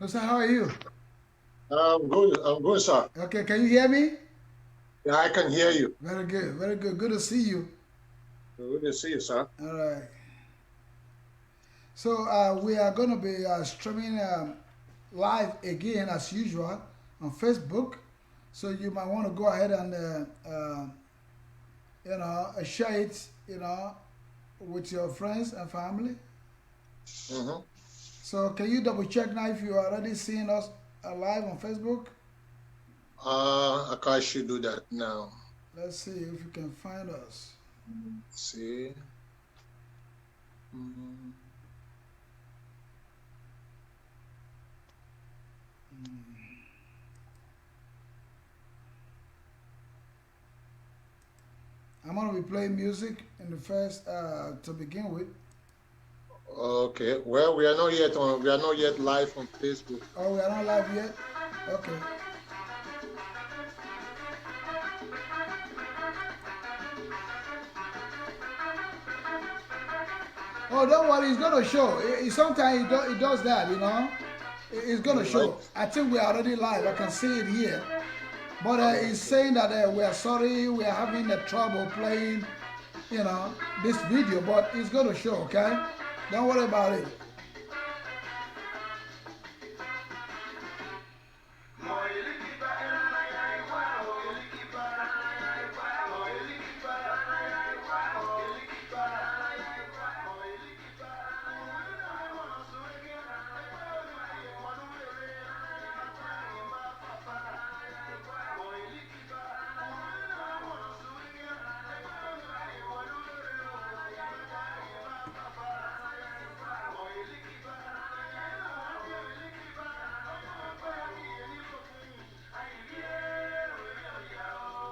So how are you? I'm good. I'm good, sir. Okay, can you hear me? Yeah, I can hear you. Very good, very good. Good to see you. Good to see you, sir. All right. So we are going to be streaming live again as usual on Facebook. So you might want to go ahead and share it, with your friends and family. Mm-hmm. So can you double check now if you are already seeing us live on Facebook? I should do that now. Let's see if you can find us. See. Mm. I'm gonna be playing music in the first to begin with. Okay. Well, we are not yet on. We are not yet live on Facebook. Oh, we are not live yet. Okay. Oh, don't worry. It's gonna show. Sometimes it does that. It's gonna Right. show. I think we are already live. I can see it here. But it's Okay. saying that we are sorry. We are having a trouble playing. This video. But it's gonna show. Okay. Don't worry about it.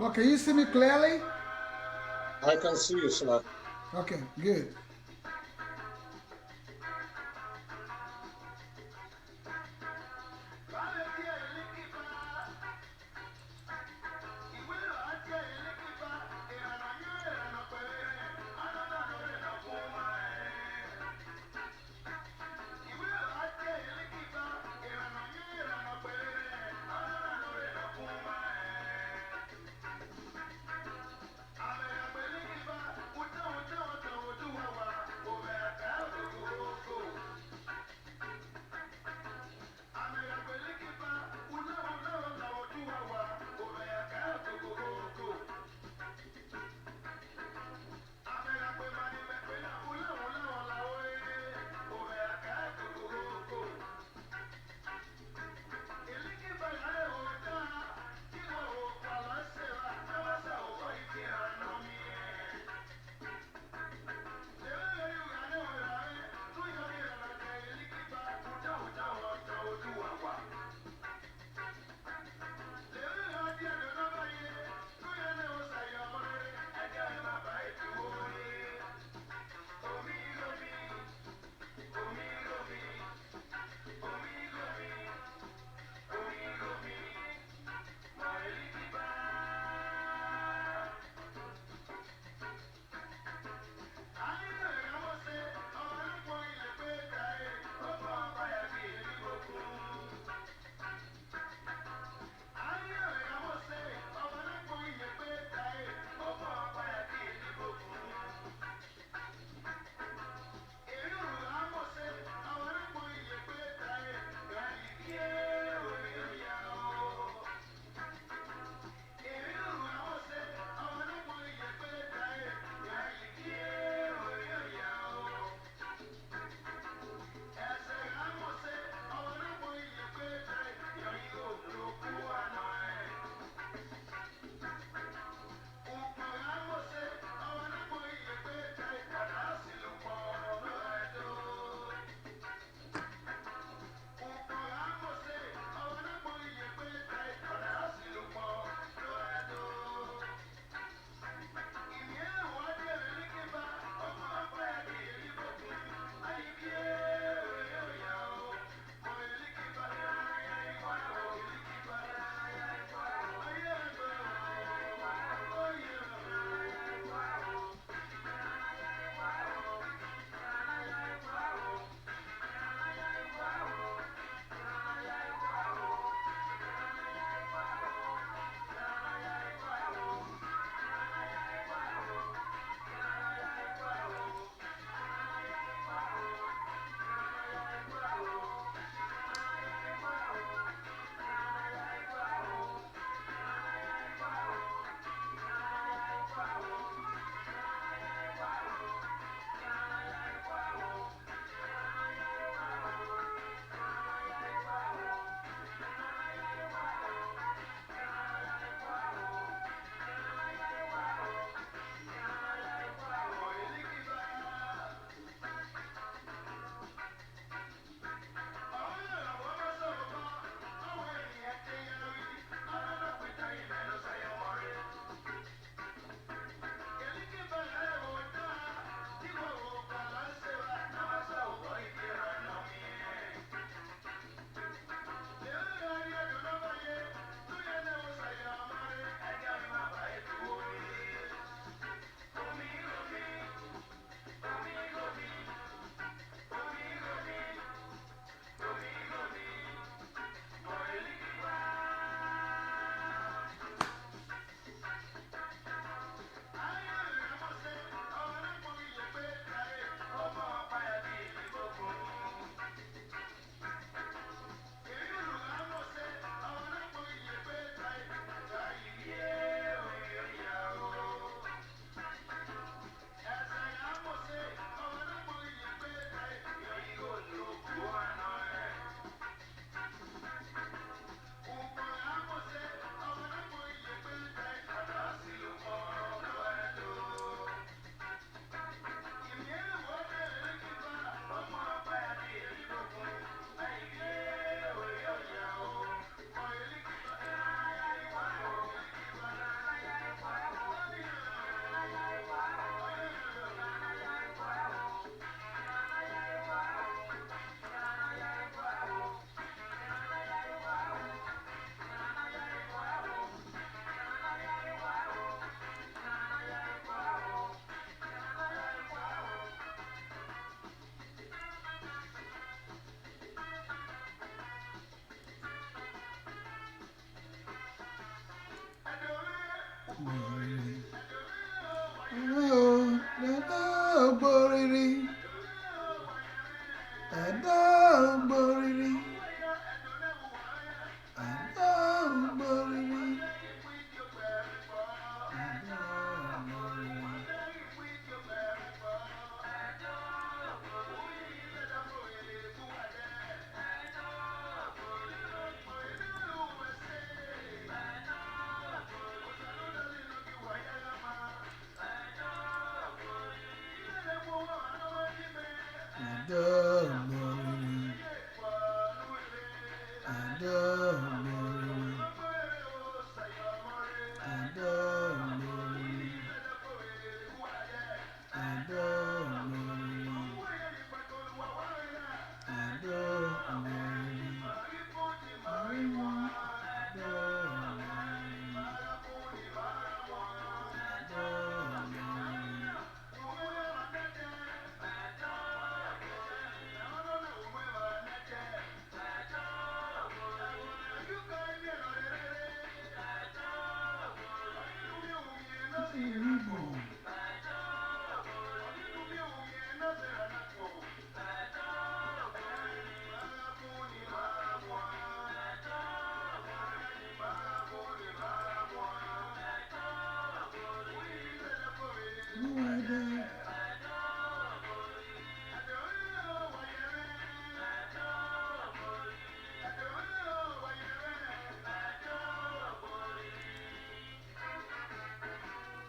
But can you see me clearly? I can see you, sir. Okay. Good.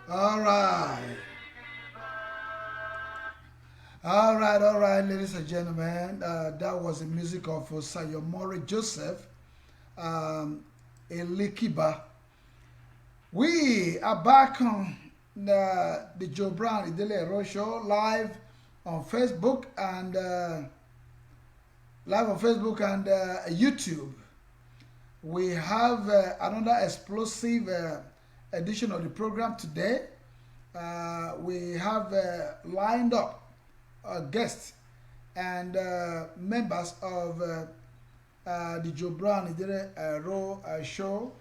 All right. All right, ladies and gentlemen. That was the music of Sayomori Joseph, um, Elikiba. We are back on the Joe Brown Idele-Ero show live on Facebook and YouTube. We have another explosive edition of the program today. We have lined up guests and members of the Joe Brown Idele-Ero show.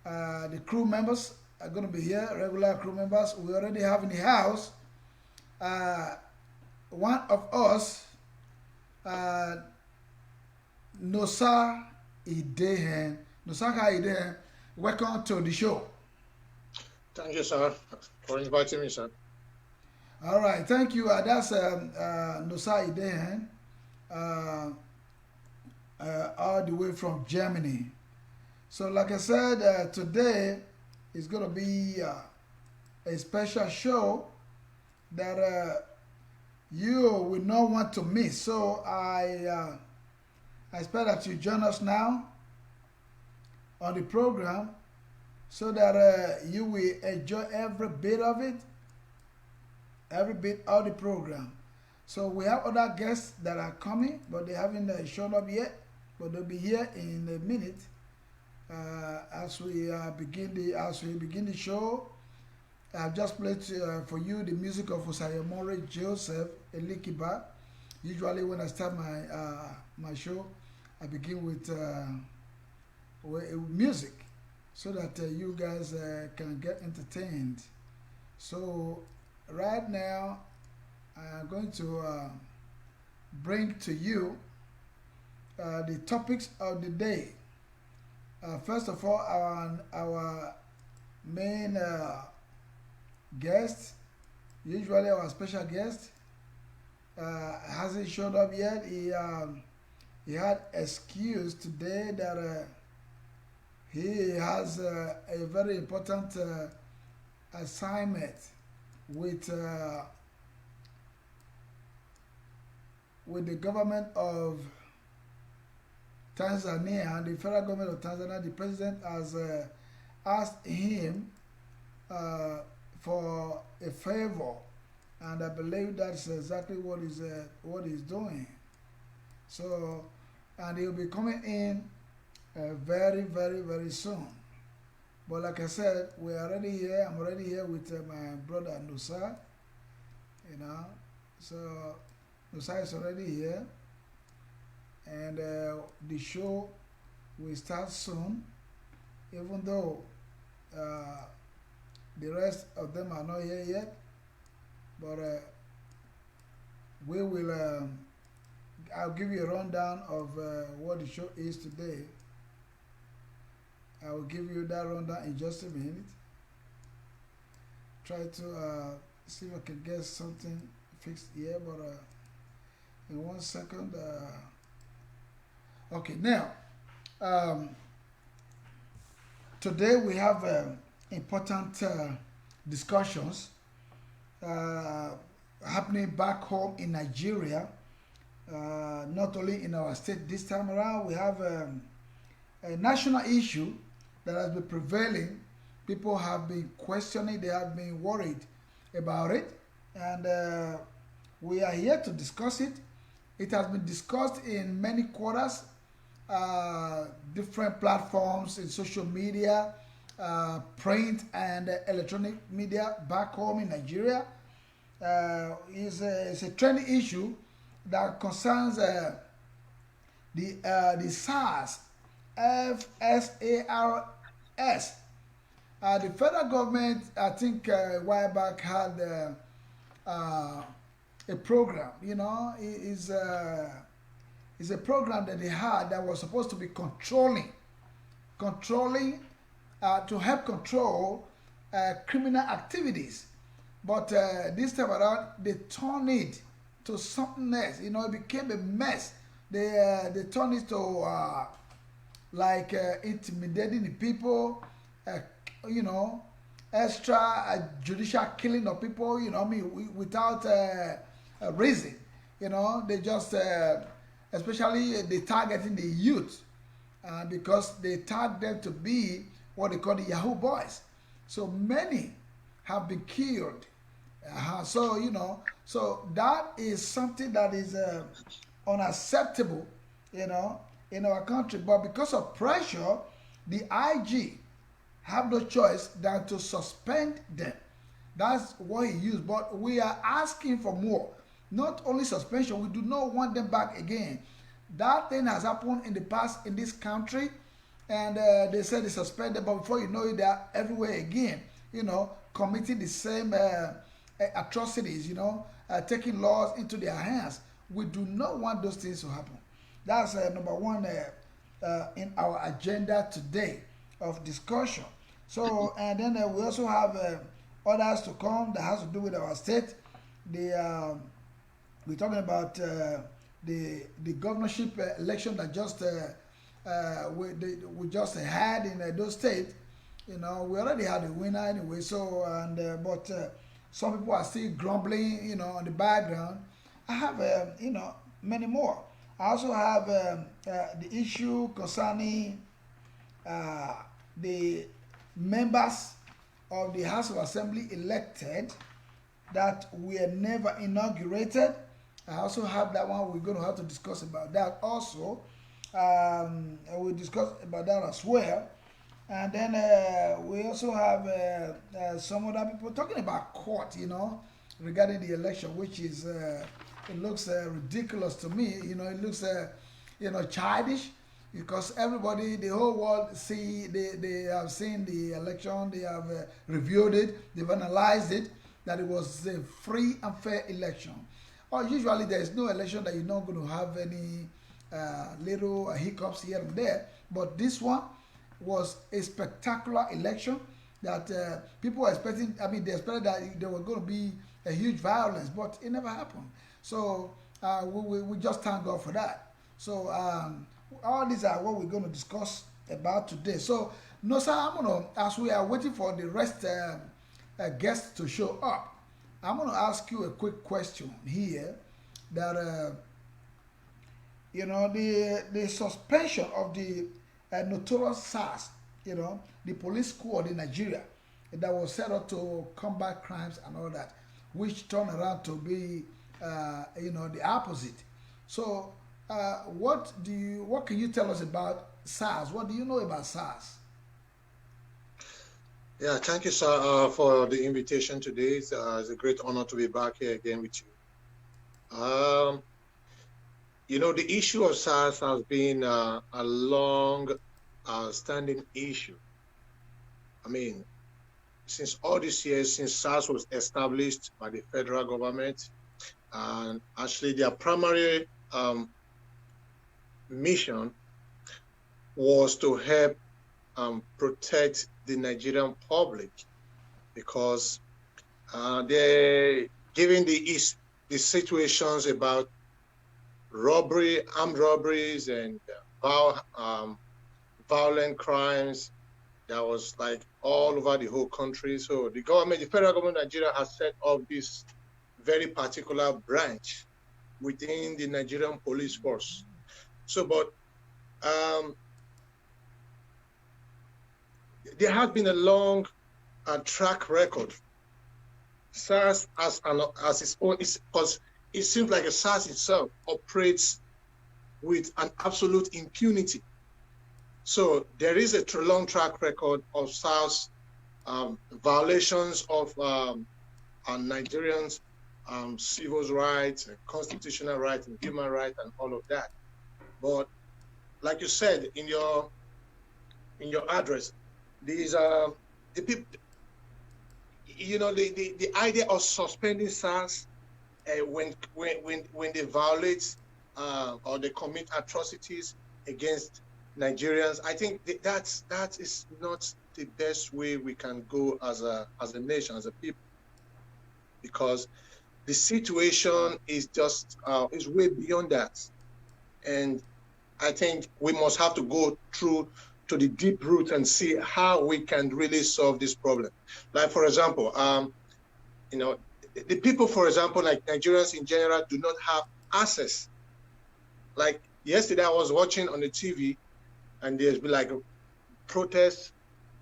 The crew members are going to be here, regular crew members. We already have in the house one of us, Nosa Idehen. Nosaka Idehen, welcome to the show. Thank you, sir, for inviting me, sir. All right, thank you. That's Nosa Idehen, all the way from Germany. So, like I said, today is going to be a special show that you will not want to miss. So, I expect that you join us now on the program so that you will enjoy every bit of it, every bit of the program. So, we have other guests that are coming, but they haven't shown up yet, but they'll be here in a minute. As we begin the show, I've just played for you the music of Sayomori Joseph Elikiba. Usually, when I start my show, I begin with music so that you guys can get entertained. So, right now, I'm going to bring to you the topics of the day. First of all, our main guest, usually our special guest, hasn't showed up yet. He had excuse today that he has a very important assignment with the government of Tanzania, the federal government of Tanzania. The president has asked him for a favor, and I believe that's exactly what he's doing. So, and he'll be coming in very, very, very soon. But like I said, we're already here. I'm already here with my brother Nusa. So Nusa is already here. And the show will start soon, even though The rest of them are not here yet, but we will. I'll give you a rundown of what the show is today. I will give you that rundown in just a minute. Try to see if I can get something fixed here, but in 1 second. Okay, now today we have important discussions happening back home in Nigeria. Not only in our state this time around, we have a national issue that has been prevailing. People have been questioning, they have been worried about it, and we are here to discuss it. It has been discussed in many quarters, different platforms in social media, print and electronic media back home in Nigeria. It's a trending issue that concerns the SARS, FSARS. The federal government, I think, a while back had a program. You know, it's a program that they had that was supposed to be controlling to help control criminal activities. But this time around, they turned it to something else. You know, it became a mess. They turned it to intimidating the people, you know, extra judicial killing of people, you know, I mean, without a reason. You know, they just, especially they targeting the youth because they tag them to be what they call the Yahoo boys. So many have been killed. So, you know, so that is something that is unacceptable, you know, in our country. But because of pressure, the IG have no choice than to suspend them. That's what he used. But we are asking for more. Not only suspension, we do not want them back again. That thing has happened in the past in this country, and they said they suspended, but before you know it, they are everywhere again, you know, committing the same atrocities, you know, taking laws into their hands. We do not want those things to happen. That's number one in our agenda today of discussion. So, and then we also have others to come that has to do with our state. We're talking about the governorship election that just we just had in those states. You know, we already had a winner anyway. So, and but some people are still grumbling, you know, on the background. I have, you know, many more. I also have the issue concerning the members of the House of Assembly elected that were never inaugurated. I also have that one. We're going to have to discuss about that also. We'll discuss about that as well. And then we also have some other people talking about court, you know, regarding the election, which is, it looks ridiculous to me. You know, it looks, you know, childish, because everybody, the whole world they have seen the election, they have reviewed it, they've analyzed it, that it was a free and fair election. Or usually there is no election that you're not going to have any little hiccups here and there, but this one was a spectacular election that people were expecting. I mean, they expected that there was going to be a huge violence, but it never happened. So we just thank God for that. So all these are what we're going to discuss about today. So, no, sir, I'm going to, as we are waiting for the rest guests to show up, I'm going to ask you a quick question here that, you know, the suspension of the notorious SARS, you know, the police squad in Nigeria that was set up to combat crimes and all that, which turned around to be, you know, the opposite. So, what can you tell us about SARS? What do you know about SARS? Yeah, thank you, sir, for the invitation today. It's a great honor to be back here again with you. You know, the issue of SARS has been a long standing issue. I mean, since all these years, since SARS was established by the federal government, and actually their primary mission was to help protect the Nigerian public, because given the situations about robbery, armed robberies, and violent crimes that was like all over the whole country. So the government, the federal government of Nigeria, has set up this very particular branch within the Nigerian police force. So, but there has been a long track record. SARS as its own, because it seems like SARS itself operates with an absolute impunity. So there is a long track record of SARS violations of Nigerians' civil rights, and constitutional rights, and human rights, and all of that. But like you said in your address, these the people, you know, the idea of suspending SARS when they violate or they commit atrocities against Nigerians, I think that is not the best way we can go as a nation, as a people, because the situation is just is way beyond that, and I think we must have to go through to the deep root and see how we can really solve this problem. Like, for example, you know, the people, for example, like Nigerians in general, do not have access. Like yesterday, I was watching on the TV, and there's been like a protest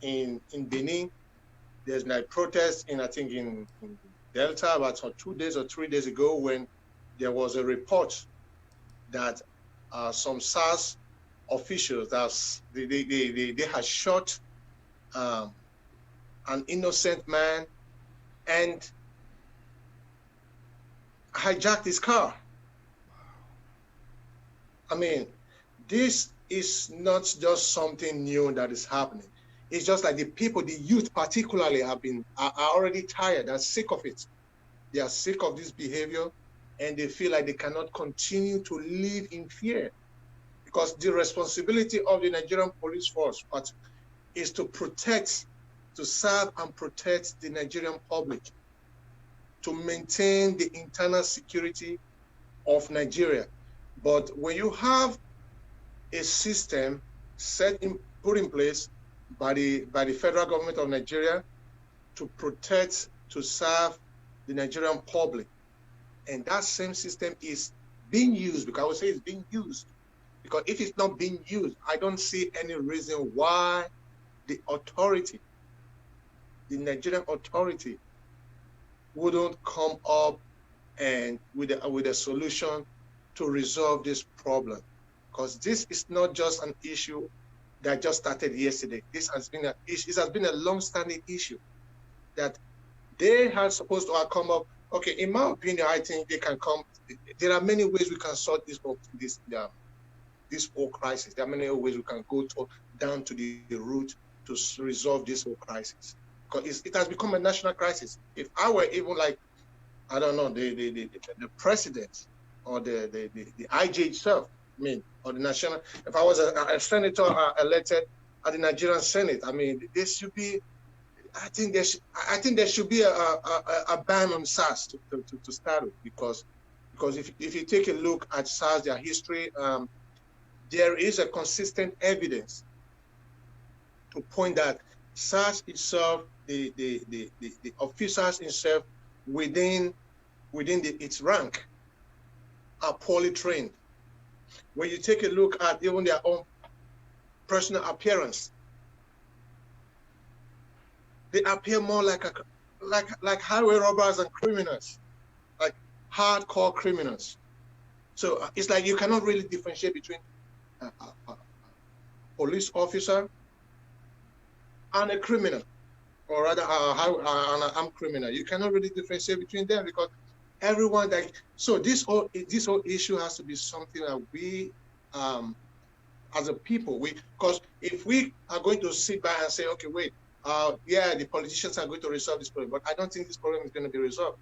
in Benin. There's like protests in, I think, in Delta about 2 days or 3 days ago, when there was a report that some SARS officials they had shot an innocent man and hijacked his car. I mean, this is not just something new that is happening. It's just like the people, the youth particularly, are already tired. They're sick of it. They are sick of this behavior, and they feel like they cannot continue to live in fear, because the responsibility of the Nigerian police force is to protect, to serve and protect the Nigerian public, to maintain the internal security of Nigeria. But when you have a system put in place by the federal government of Nigeria to protect, to serve the Nigerian public, and that same system is being used, because I would say it's being used, because if it's not being used, I don't see any reason why the authority, the Nigerian authority, wouldn't come up and with a solution to resolve this problem. Because this is not just an issue that just started yesterday. This has been a long-standing issue that they are supposed to come up. Okay, in my opinion, I think they can come. There are many ways we can sort this whole crisis. There are many ways we can go down to the root to resolve this whole crisis, because it has become a national crisis. If I were even like, I don't know, the president or the IJ itself, I mean, or the national, if I was a senator elected at the Nigerian Senate, I mean, there should be, I think there should be a ban on SARS to start with, because if you take a look at SARS, their history, there is a consistent evidence to point that SARS itself, the officers itself within its rank are poorly trained. When you take a look at even their own personal appearance, they appear more like highway robbers and criminals, like hardcore criminals. So it's like you cannot really differentiate between a police officer and a criminal, or rather an armed criminal. You cannot really differentiate between them, because everyone so this whole issue has to be something that we as a people, because if we are going to sit back and say, okay, wait, yeah, the politicians are going to resolve this problem, but I don't think this problem is going to be resolved.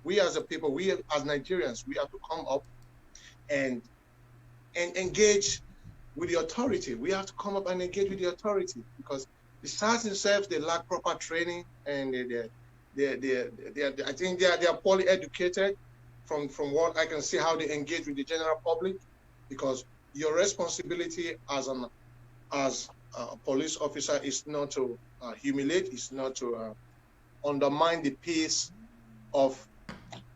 We as a people, we as Nigerians, we have to come up and engage with the authority. We have to come up and engage with the authority, because the SARS themselves, they lack proper training, and I think they are poorly educated from what I can see, how they engage with the general public, because your responsibility as a police officer is not to humiliate, is not to undermine the peace of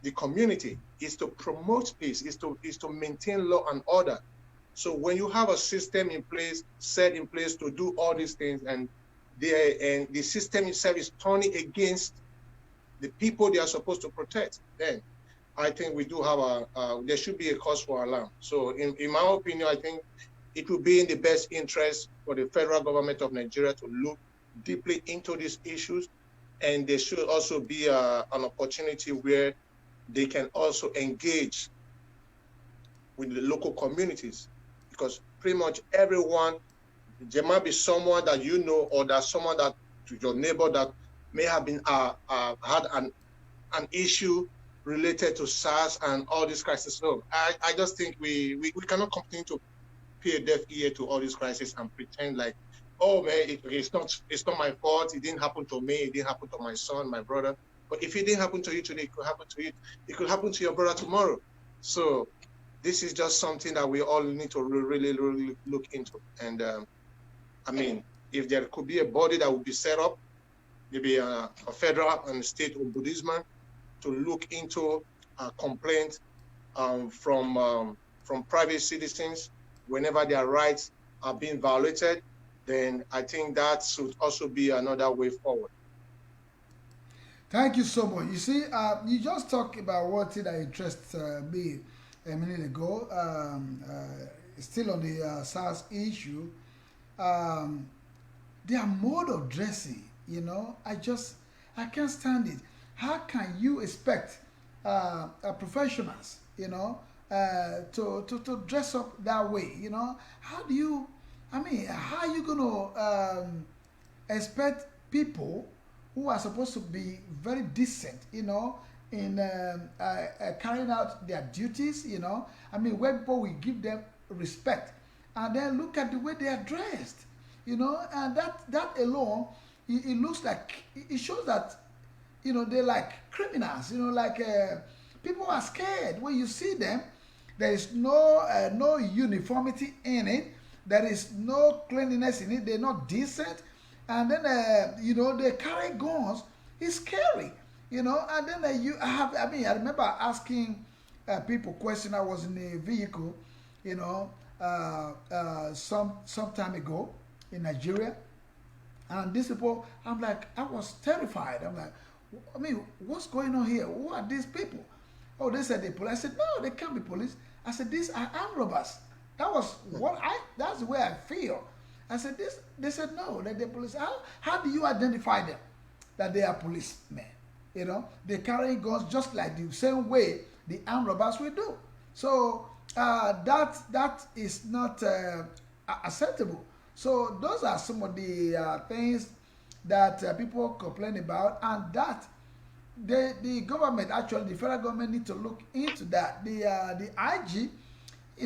the community, is to promote peace, is to maintain law and order. So when you have a system in place, set in place to do all these things, and the system itself is turning against the people they are supposed to protect, then I think we do have there should be a cause for alarm. So in my opinion, I think it would be in the best interest for the federal government of Nigeria to look deeply into these issues, and there should also be an opportunity where they can also engage with the local communities, because pretty much everyone, there might be someone that you know, or that someone that your neighbor that may have been had an issue related to SARS and all these crises. So I just think we cannot continue to pay a deaf ear to all these crises and pretend like, oh man, it's not my fault. It didn't happen to me. It didn't happen to my son, my brother. But if it didn't happen to you today, it could happen to you. It could happen to your brother tomorrow. So this is just something that we all need to really look into. And I mean, if there could be a body that would be set up, maybe a federal and state ombudsman, to look into complaints from private citizens whenever their rights are being violated, then I think that should also be another way forward. Thank you so much. You see, you just talked about what that interests me a minute ago. Still on the SARS issue, their mode of dressing, I can't stand it. How can you expect professionals, to dress up that way? How do you? How are you gonna expect people who are supposed to be very decent, in carrying out their duties, where people will give them respect, and then look at the way they are dressed, and that alone, it looks like, it shows that, they're like criminals, people are scared when you see them. There is no uniformity in it. There is no cleanliness in it. They're not decent. And then, they carry guns. It's scary, and then I remember asking people questions. I was in a vehicle, some time ago in Nigeria. And these people, I was terrified. I'm like, what's going on here? Who are these people? Oh, they said they're police. I said, no, they can't be police. I said, these are armed robbers. That's the way I feel. I said, they said, no, they're police. How do you identify them that they are policemen? They carry guns just like the same way the armed robbers will do. So that is not acceptable. So those are some of the things that people complain about, and that the government, actually the federal government, need to look into that. The IG,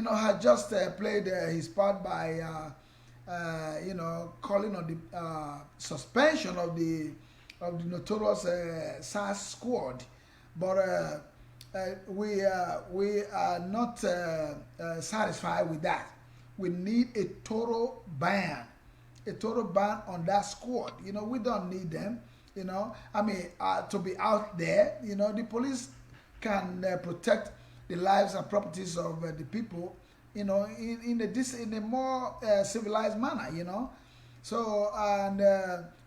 had just played his part by calling on the suspension of the notorious SARS squad, but we are not satisfied with that. We need a total ban on that squad. We don't need them. To be out there. The police can protect the lives and properties of the people, in a more civilized manner. So, and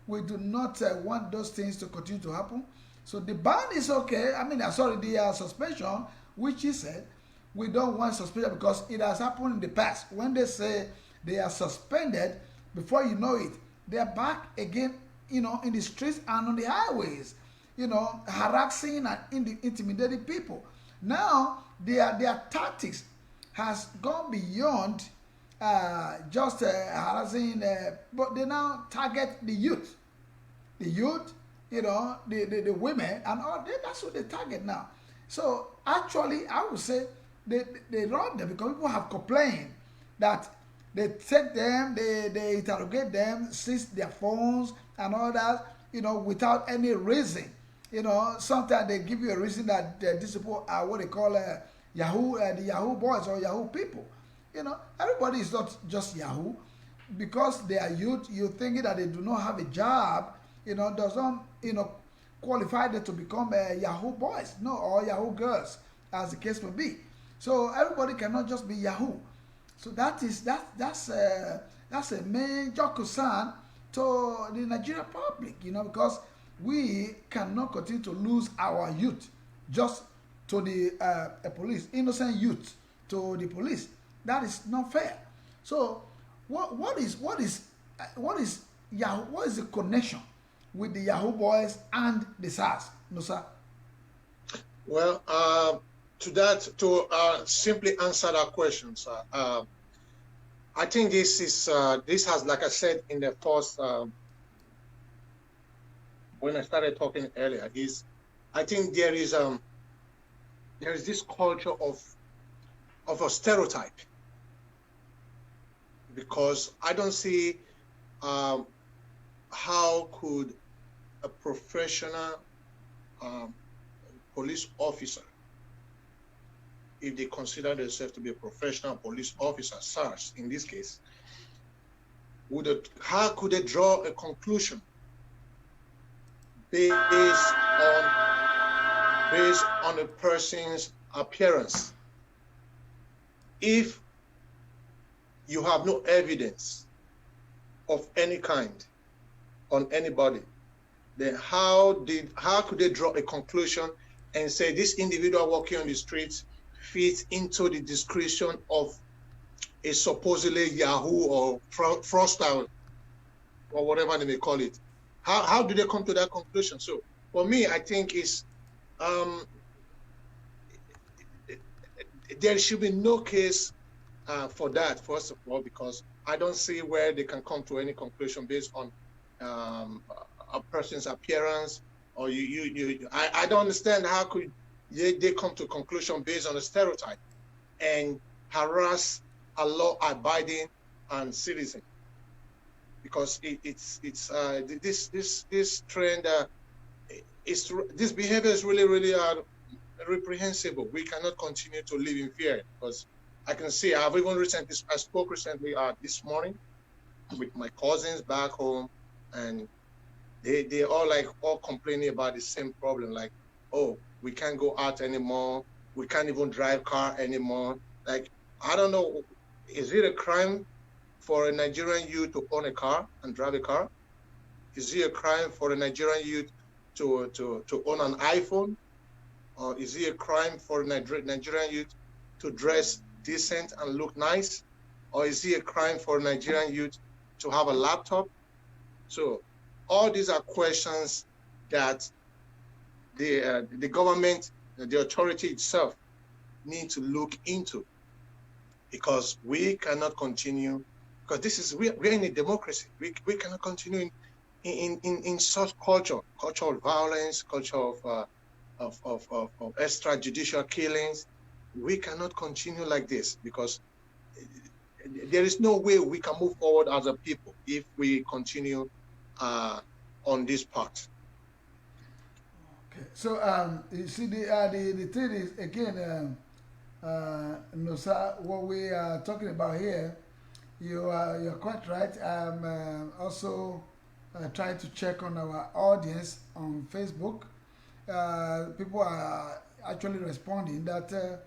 we do not want those things to continue to happen. So the ban is okay. The suspension, which he said, we don't want suspension because it has happened in the past. When they say they are suspended, before you know it, they are back again, in the streets and on the highways, harassing and intimidating people. Now, their tactics has gone beyond just harassing, but they now target the youth. the youth, the women, and all that. That's what they target now. So actually, I would say they rob them because people have complained that they take them, they interrogate them, seize their phones and all that, without any reason. Sometimes they give you a reason that these people are what they call Yahoo, the Yahoo boys or Yahoo people. Everybody is not just Yahoo. Because they are youth, you thinking that they do not have a job, doesn't, qualify them to become Yahoo boys, no, or Yahoo girls, as the case may be. So everybody cannot just be Yahoo. So that's a major concern to the Nigerian public, because we cannot continue to lose our youth just to the police, innocent youth to the police. That is not fair. So what is Yahoo? What is the connection with the Yahoo boys and the SARS? No, sir. Well, to simply answer that question, sir, I think this has, like I said in the first when I started talking earlier, I think there is this culture of a stereotype, because I don't see how could a professional police officer, if they consider themselves to be a professional police officer, SARS in this case, how could they draw a conclusion based on a person's appearance if you have no evidence of any kind on anybody? Then how could they draw a conclusion and say this individual walking on the streets fits into the description of a supposedly Yahoo or fraudster or whatever they may call it? How do they come to that conclusion? So for me, I think there should be no case for that, first of all, because I don't see where they can come to any conclusion based on a person's appearance, or I don't understand how could they come to a conclusion based on a stereotype and harass a law-abiding citizen, because this trend this behavior is really reprehensible. We cannot continue to live in fear, because I can see I spoke recently this morning with my cousins back home, and they all complaining about the same problem, like, oh, we can't go out anymore, we can't even drive car anymore. Like, I don't know, is it a crime for a Nigerian youth to own a car and drive a car? Is it a crime for a Nigerian youth to own an iPhone? Or is it a crime for a Nigerian youth to dress decent and look nice? Or is it a crime for a Nigerian youth to have a laptop? So all these are questions that the government, the authority itself, need to look into, because we cannot continue, because we're in a democracy. We cannot continue in such culture of violence, culture of extrajudicial killings. We cannot continue like this, because there is no way we can move forward as a people if we continue on this path. Okay, so you see the thing is, again, Nosa, what we are talking about here, you're quite right. I'm also trying to check on our audience on Facebook. People are actually responding that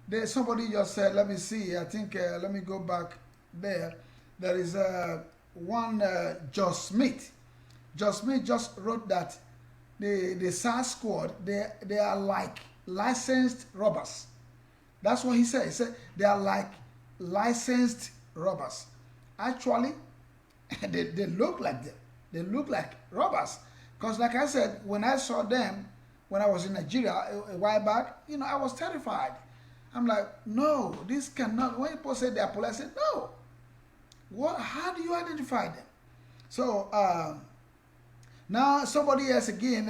there's somebody just said, let me see, I think, let me go back there. There is one Josh Smith. Josh Smith just wrote that the SARS squad, they are like licensed robbers. That's what he said. He said they are like licensed robbers. Actually, they look like them. They look like robbers. Because like I said, when I saw them, when I was in Nigeria a while back, I was terrified. I'm like, no, this cannot. When people say they are police, I said, no. How do you identify them? So Now somebody else again,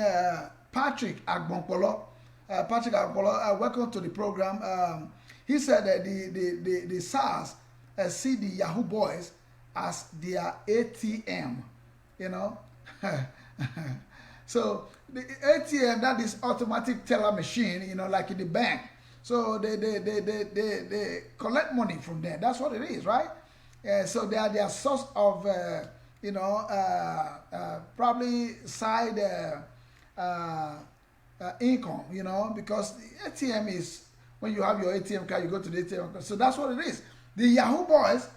Patrick Agbonkpolo. Patrick Agbonkpolo, welcome to the program. He said that the SARS see the Yahoo boys as their ATM, you know. So the ATM, that is automatic teller machine, you know, like in the bank. So they collect money from there. That's what it is, right? So they are their source of, you know, probably side income, you know, because the ATM is, when you have your ATM card, you go to the ATM card. So that's what it is. The Yahoo boys,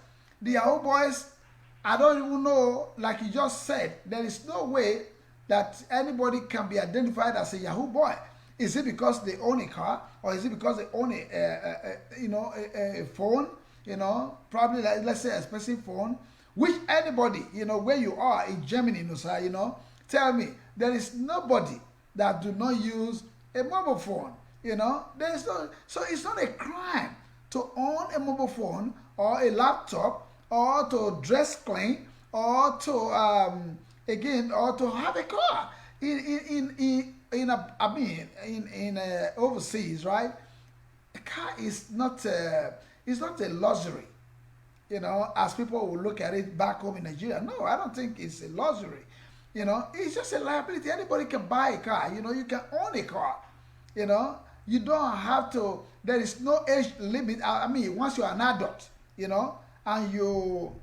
I don't even know, like you just said, there is no way that anybody can be identified as a Yahoo boy. Is it because they own a car, or is it because they own a phone? You know, probably like, let's say a expensive phone. Which anybody, you know, where you are in Germany, Nusa, you know, tell me there is nobody that do not use a mobile phone. You know, there is no, so it's not a crime to own a mobile phone or a laptop or to dress clean or to again or to have a car in overseas, right? A car is not it's not a luxury, you know, as people will look at it back home in Nigeria. No, I don't think it's a luxury. You know, it's just a liability. Anybody can buy a car. You know, you can own a car. You know, you don't have to. There is no age limit. I mean, once you're an adult, you know, and you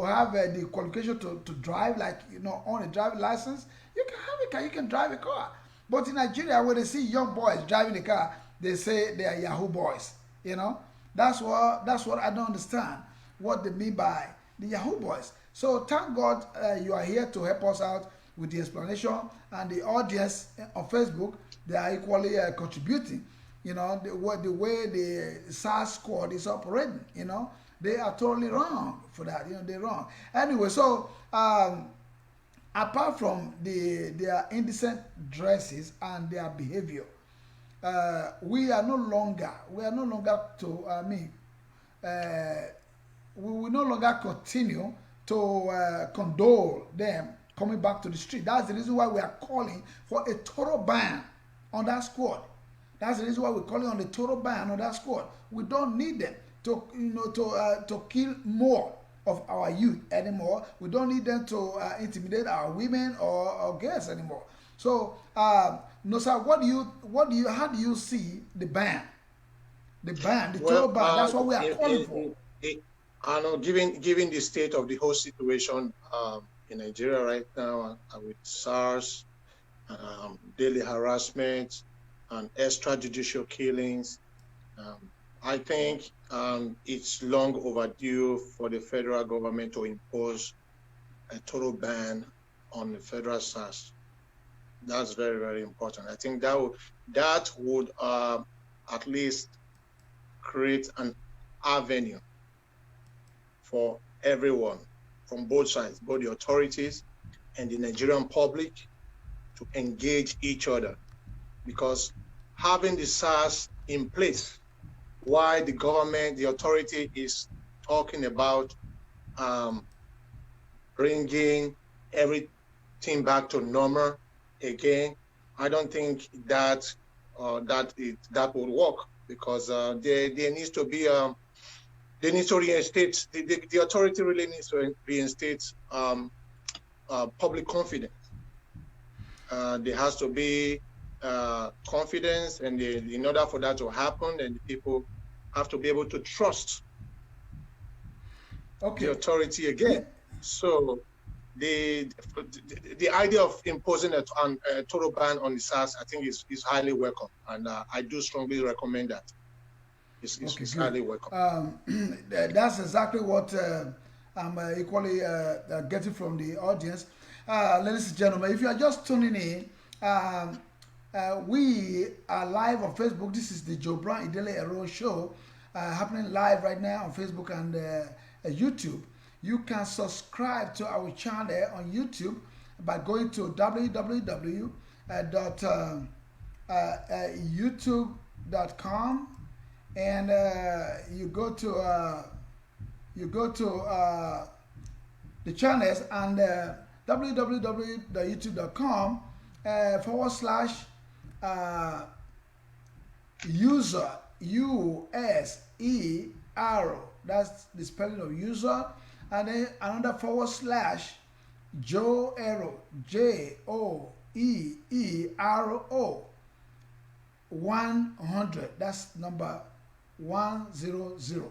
have the qualification to drive, like, you know, own a driving license, you can have a car. You can drive a car. But in Nigeria, when they see young boys driving a car, they say they are Yahoo boys. You know, that's what I don't understand. What they mean by the Yahoo boys. So thank God you are here to help us out with the explanation, and the audience on Facebook, they are equally contributing. You know, the way the SARS squad is operating. You know, they are totally wrong for that. You know, they're wrong. Anyway, so apart from their indecent dresses and their behavior, we are no longer to, we will no longer continue to condole them coming back to the street. That's the reason why we are calling for a total ban on that squad. That's the reason why we're calling on the total ban on that squad. We don't need them to, you know, to kill more of our youth anymore. We don't need them to intimidate our women or girls anymore. So, no, sir, how do you see the ban? The ban, the total ban. That's what we are calling for. I know, given the state of the whole situation in Nigeria right now, with SARS, daily harassment, and extrajudicial killings, I think it's long overdue for the federal government to impose a total ban on the federal SARS. That's very, very important. I think that would at least create an avenue for everyone from both sides, both the authorities and the Nigerian public, to engage each other. Because having the SARS in place, while the government, the authority is talking about bringing everything back to normal again, I don't think that that will work, because there needs to be they need to reinstate, the authority really needs to reinstate public confidence. There has to be confidence, and in order for that to happen, then the people have to be able to trust the authority again. So the idea of imposing a total ban on the SARS, I think, is highly welcome, and I do strongly recommend that. It's highly welcome. That's exactly what I'm equally getting from the audience. Ladies and gentlemen, if you are just tuning in, we are live on Facebook. This is the Joe Brown Idele-Ero show, happening live right now on Facebook and YouTube. You can subscribe to our channel on YouTube by going to www.youtube.com, and you go to the channels, and www.youtube.com /user USERO. That's the spelling of user, and then another /Joe-Ero JOEERO 100. That's number 100.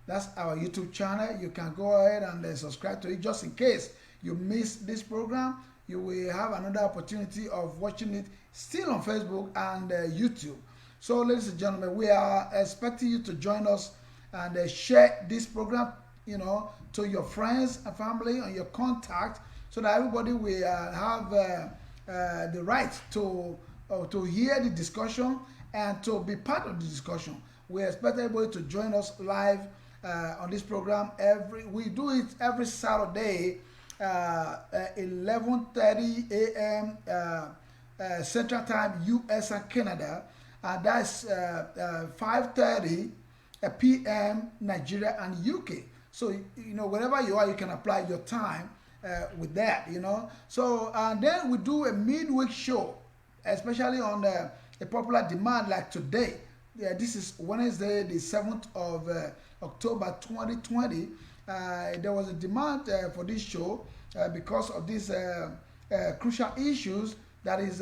That's our YouTube channel. You can go ahead and subscribe to it just in case you miss this program. You will have another opportunity of watching it still on Facebook and YouTube. So, ladies and gentlemen, we are expecting you to join us and share this program, to your friends and family and your contact, so that everybody will have the right to hear the discussion and to be part of the discussion. We expect everybody to join us live on this program. We do it every Saturday, 11:30 a.m. Central Time, US and Canada, and that's 5:30 p.m. Nigeria and UK. So wherever you are, you can apply your time with that. So and then we do a midweek show, especially on a popular demand like today. This is Wednesday, the 7th of October 2020. There was a demand for this show because of these crucial issues that is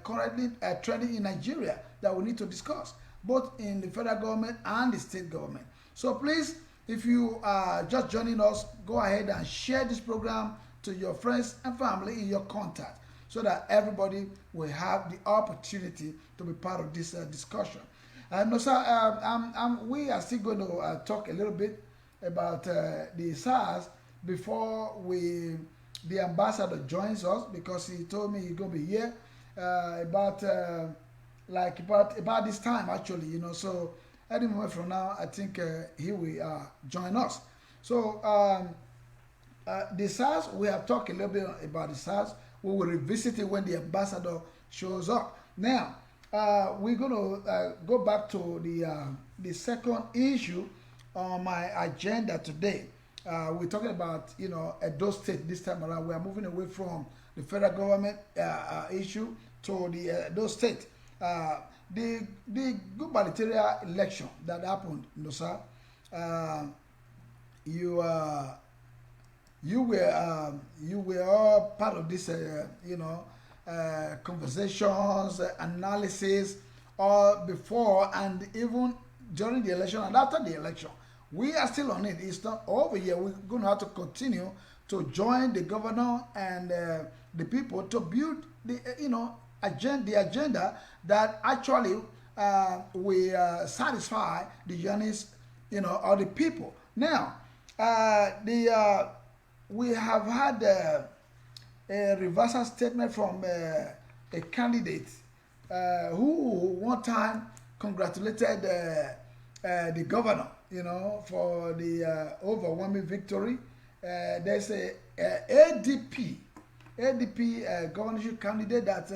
currently trending in Nigeria that we need to discuss, both in the federal government and the state government. So please, if you are just joining us, go ahead and share this program to your friends and family in your contact, so that everybody will have the opportunity to be part of this discussion. No, sir, we are still going to talk a little bit about the SARS before the ambassador joins us, because he told me he's going to be here about this time, actually, So any moment from now, I think he will join us. So the SARS, we have talked a little bit about the SARS. We will revisit it when the ambassador shows up. Now, we're going to go back to the second issue on my agenda today. We're talking about, Edo State this time around. We are moving away from the federal government issue to the Edo State. The gubernatorial election that happened, sir. You were all part of this, conversations, analysis, all before and even during the election and after the election. We are still on it. It's not over yet. We're going to have to continue to join the governor and the people to build the agenda that actually will satisfy the yearnings, of the people. Now, we have had a reversal statement from a candidate who one time congratulated the governor, for the overwhelming victory. There's a ADP governorship candidate that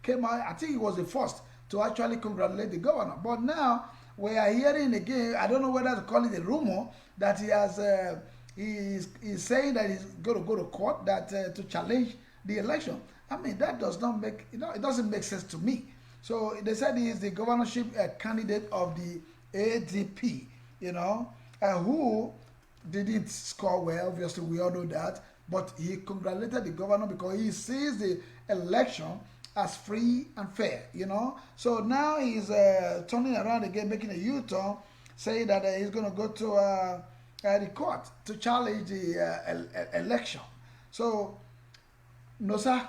came out. I think he was the first to actually congratulate the governor. But now we are hearing again, I don't know whether to call it a rumor, that he has he's saying that he's going to go to court to challenge the election. I mean, that does not make, it doesn't make sense to me. So they said he is the governorship candidate of the ADP, who didn't score well. Obviously, we all know that. But he congratulated the governor because he sees the election as free and fair, So now he's turning around again, making a U-turn, saying that he's going to go to the court to challenge the election. So, no, sir,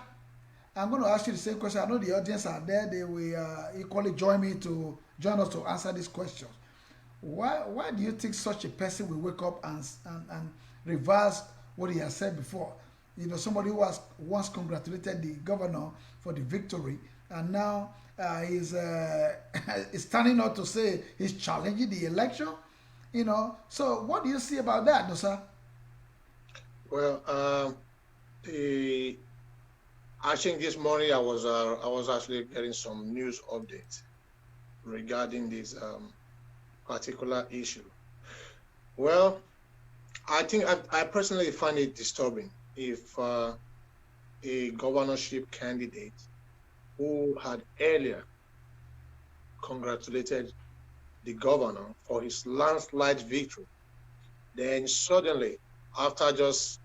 I'm going to ask you the same question. I know the audience are there. They will equally join us to answer these questions. Why do you think such a person will wake up and reverse what he has said before? Somebody who has once congratulated the governor for the victory, and now he's standing up to say he's challenging the election. So what do you see about that, no, sir? Well, I think this morning I was actually getting some news updates regarding this particular issue. Well, I think I personally find it disturbing if a governorship candidate who had earlier congratulated the governor for his landslide victory. Then suddenly, after just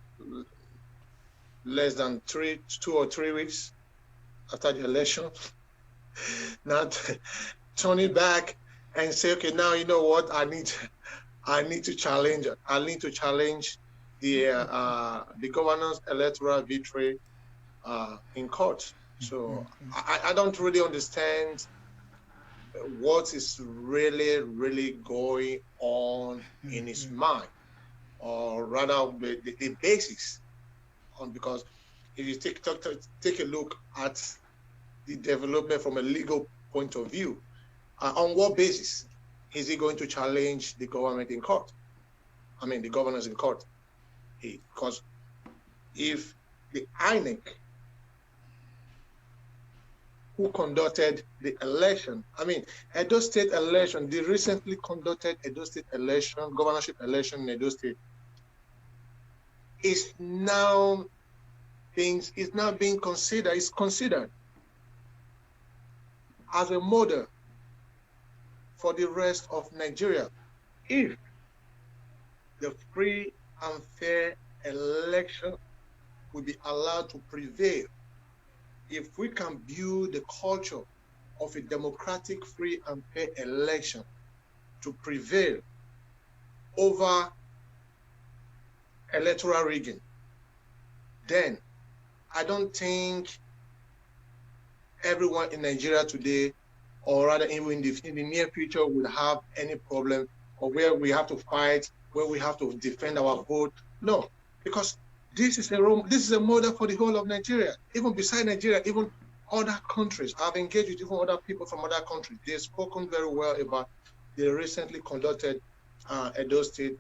less than 2 or 3 weeks after the election, now turning back and say, okay, now you know what? I need to challenge. I need to challenge the governor's electoral victory in court. So I don't really understand what is really going on in his mind, or rather the basics on, because if you take a look at the development from a legal point of view, on what basis is he going to challenge the government in court? I mean, the governors in court. Because if the INEC, who conducted the election, I mean, Edo State election, the recently conducted Edo State election, governorship election in Edo State, is now being considered, is considered as a model for the rest of Nigeria. If the free and fair election will be allowed to prevail, if we can build the culture of a democratic, free and fair election to prevail over electoral rigging, then I don't think everyone in Nigeria today, or rather even in the near future, would have any problem, or where we have to fight, where we have to defend our vote. No, because this is a model for the whole of Nigeria. Even beside Nigeria, even other countries. I've engaged with even other people from other countries. They've spoken very well about the recently conducted Edo State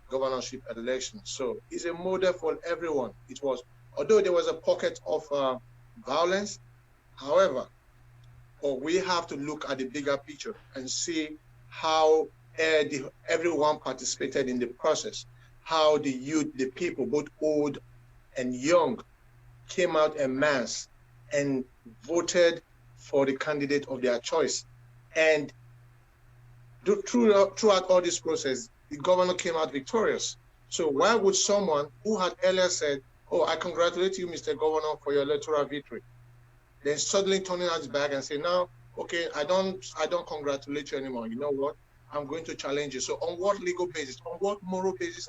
governorship election. So it's a model for everyone. It was, although there was a pocket of violence, however, we have to look at the bigger picture and see how everyone participated in the process, how the youth, the people, both old and young, came out en masse and voted for the candidate of their choice. And throughout all this process, the governor came out victorious. So why would someone who had earlier said, oh, I congratulate you, Mr. Governor, for your electoral victory, then suddenly turning out his back and say, no, okay, I don't congratulate you anymore. You know what? I'm going to challenge you. So on what legal basis, on what moral basis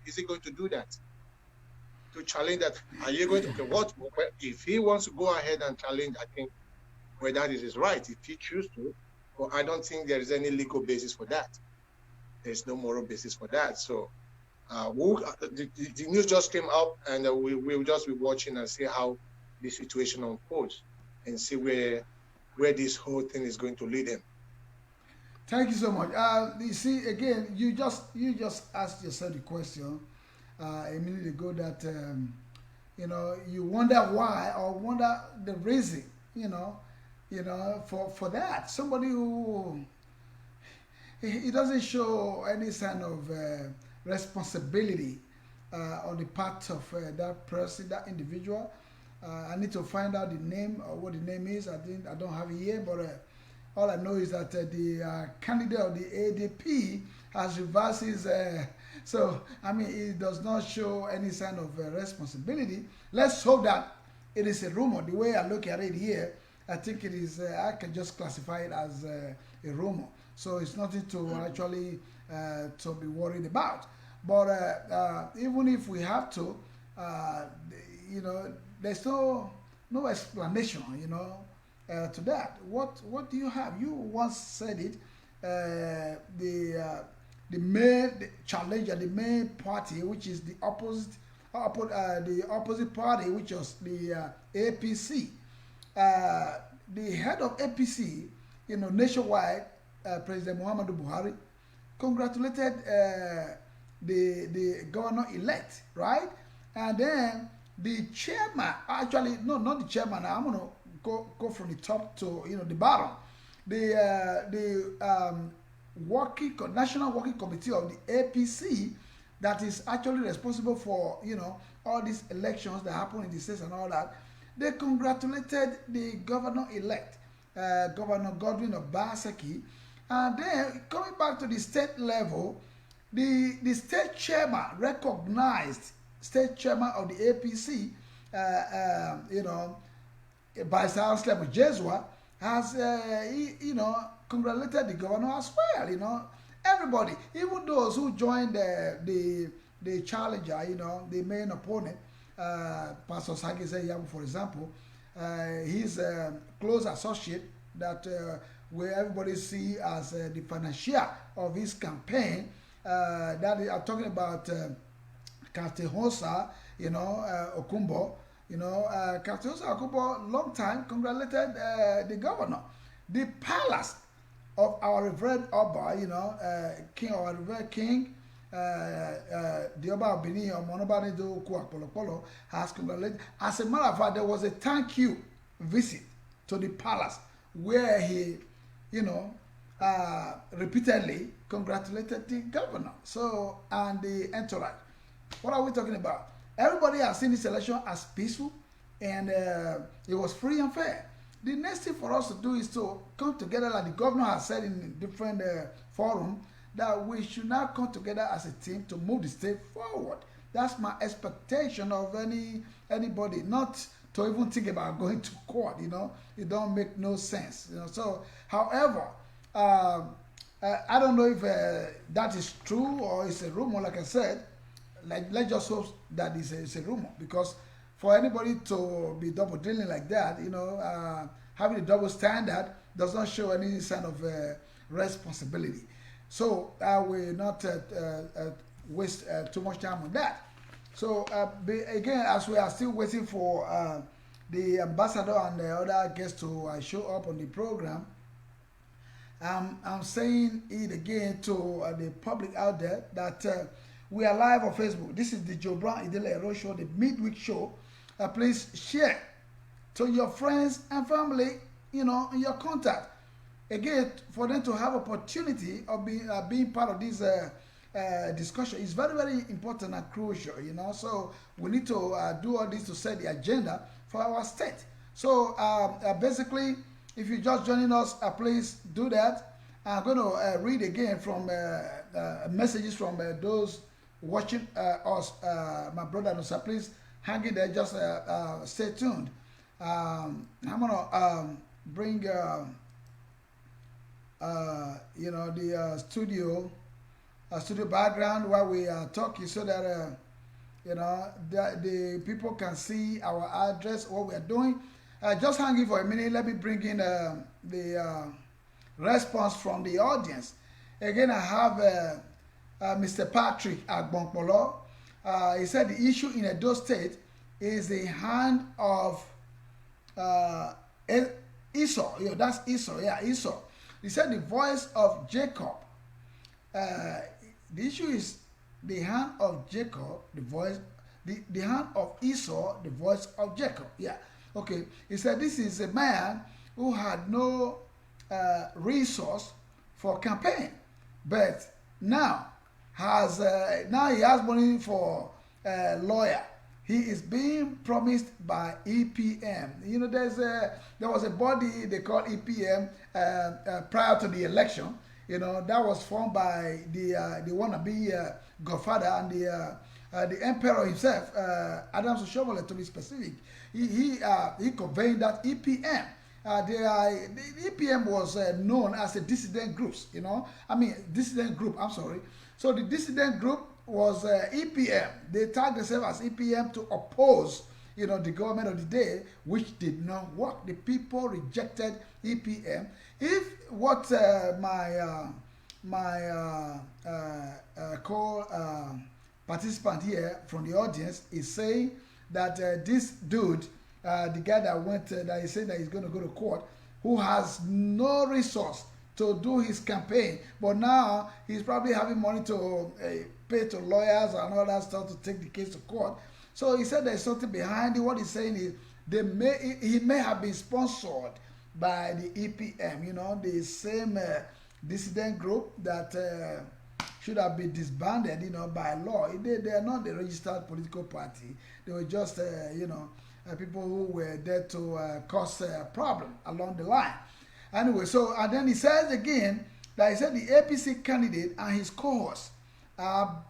is he going to do that? To challenge that? Are you going to, okay, if he wants to go ahead and challenge, I think, well, that is his right, if he chooses to. But I don't think there is any legal basis for that. There's no moral basis for that. So the news just came up, and we'll just be watching and see how the situation unfolds and see where this whole thing is going to lead him. Thank you so much. You see, again, you just asked yourself the question a minute ago that you wonder why, or wonder the reason, for that. Somebody who he doesn't show any sign of responsibility on the part of that person, that individual. I need to find out the name, or what the name is. I don't have it here, but all I know is that the candidate of the ADP has reversed his. So I mean, it does not show any sign of responsibility. Let's hope that it is a rumor. The way I look at it here, I think it is. I can just classify it as a rumor. So it's nothing to actually to be worried about. But even if we have to, there's no explanation, to that. What do you have? You once said it. The main challenger, the main party, which is the opposite party, which was the APC. The head of APC, nationwide, President Muhammadu Buhari, congratulated the governor-elect, right? And then the chairman, actually, no, not the chairman. I'm gonna go from the top to the bottom. The National Working Committee of the APC that is actually responsible for, all these elections that happen in the states and all that, they congratulated the governor-elect, Governor Godwin Obaseki. And then coming back to the state level, the state chairman, recognized state chairman of the APC, by Chancellor Jesua, has, congratulated the governor as well. Everybody, even those who joined the challenger, the main opponent, Pastor Sagise Yamu, for example, his close associate that where everybody see as the financier of his campaign, that is, I'm talking about Captain Hosa, Okumbo, Captain Hosa Okumbo, long time, congratulated the governor. The palace of our revered Oba, King, our revered King, the Oba of Benin, Omonobanido Kuapolopolo, has congratulated. As a matter of fact, there was a thank you visit to the palace where he, repeatedly congratulated the governor. So, and the entourage. What are we talking about? Everybody has seen this election as peaceful, and it was free and fair. The next thing for us to do is to come together, like the governor has said in different forums, that we should now come together as a team to move the state forward. That's my expectation of anybody, not to even think about going to court. It don't make no sense. So, however, I don't know if that is true or it's a rumor. Like I said, let's just hope that it's a rumor, because for anybody to be double dealing like that, having a double standard does not show any sign of responsibility. So I will not waste too much time on that. So again, as we are still waiting for the ambassador and the other guests to show up on the program, I'm saying it again to the public out there that we are live on Facebook. This is the Joe Brown Idele-Ero show, the midweek show. Please share to your friends and family, your contact. Again, for them to have opportunity of being part of this discussion is very, very important and crucial, So we need to do all this to set the agenda for our state. So basically, if you're just joining us, please do that. I'm going to read again from messages from those watching us, my brother and sister. Please hang in there, just stay tuned. I'm going to bring the studio background while we are talking, so that the people can see our address, what we are doing. Just hang in for a minute. Let me bring in the response from the audience. Again, I have Mr. Patrick Agbonkpolo. He said the issue in Edo State is the hand of Esau. That's Esau. Yeah, Esau. He said the voice of Jacob. The issue is the hand of Jacob, the voice, the hand of Esau, the voice of Jacob. Yeah. Okay. He said this is a man who had no resource for campaign, but now he has money for a lawyer. He is being promised by EPM. There was a body they called EPM prior to the election. That was formed by the wannabe Godfather and the emperor himself, Adams Oshomole, to be specific. He conveyed that EPM. The EPM was known as a dissident groups. Dissident group. I'm sorry. So the dissident group was EPM. They tagged themselves as EPM to oppose, the government of the day, which did not work. The people rejected EPM. If what my participant here from the audience is saying that this dude, the guy that he said that he's going to go to court, who has no resource to do his campaign, but now he's probably having money to pay to lawyers and all that stuff to take the case to court. So he said there's something behind it. What he's saying is he may have been sponsored by the EPM, the same dissident group that should have been disbanded, by law. They are not a registered political party. They were just, people who were there to cause a problem along the line. Anyway, so and then he says again that he said the APC candidate and his cohorts are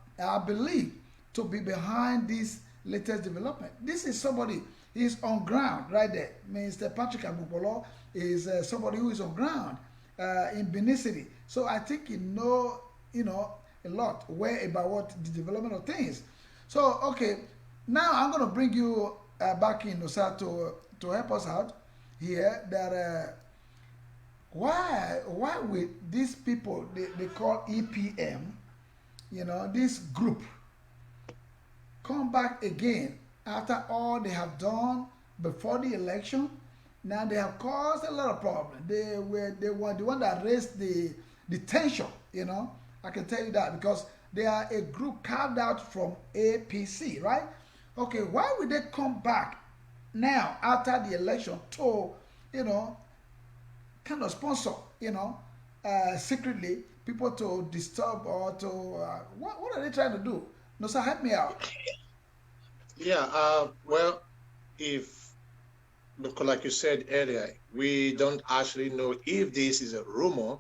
believed to be behind this latest development. This is somebody, he's on ground right there. Mr. Patrick Abupolo is somebody who is on ground in Benin City. So I think he know, a lot way about what the development of things. So, okay, now I'm going to bring you back in, Osa, to help us out here that why with these people they call EPM, this group come back again after all they have done before the election. Now they have caused a lot of problems. They were the one that raised the tension, I can tell you that because they are a group carved out from APC, right? Okay, why would they come back now after the election to, kind of sponsor, secretly people to disturb or to what are they trying to do? No, sir, help me out. Yeah, well, if, because like you said earlier, we don't actually know if this is a rumor,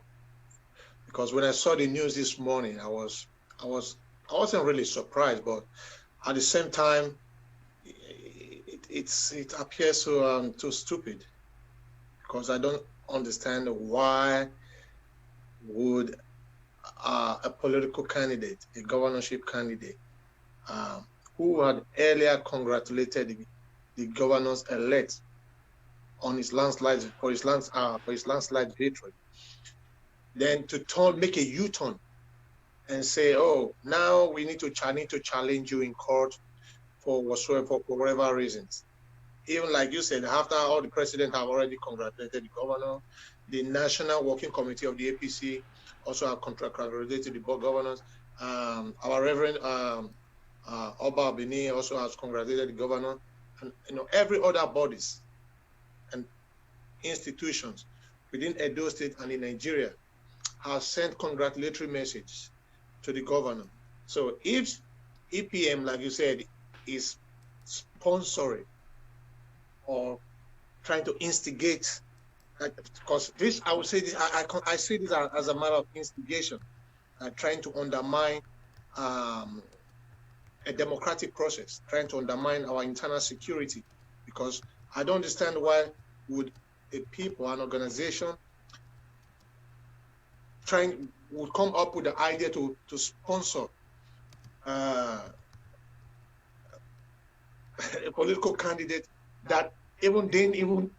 because when I saw the news this morning, I wasn't really surprised, but at the same time, it appears so too stupid, because I don't understand why would a political candidate, a governorship candidate, who had earlier congratulated the governors elect on his landslide victory, then to make a U-turn and say, "Oh, now we need to challenge you in court for whatever reasons." Even like you said, after all the president have already congratulated the governor, the National Working Committee of the APC also have congratulated the governors. Our Reverend Oba Bini also has congratulated the governor, and every other bodies and institutions within Edo State and in Nigeria have sent congratulatory messages to the governor. So if EPM, like you said, is sponsoring or trying to instigate, because this, I would say this, I see this as a matter of instigation, trying to undermine a democratic process, trying to undermine our internal security, because I don't understand why would a people, an organization, would come up with the idea to sponsor a political candidate that he didn't even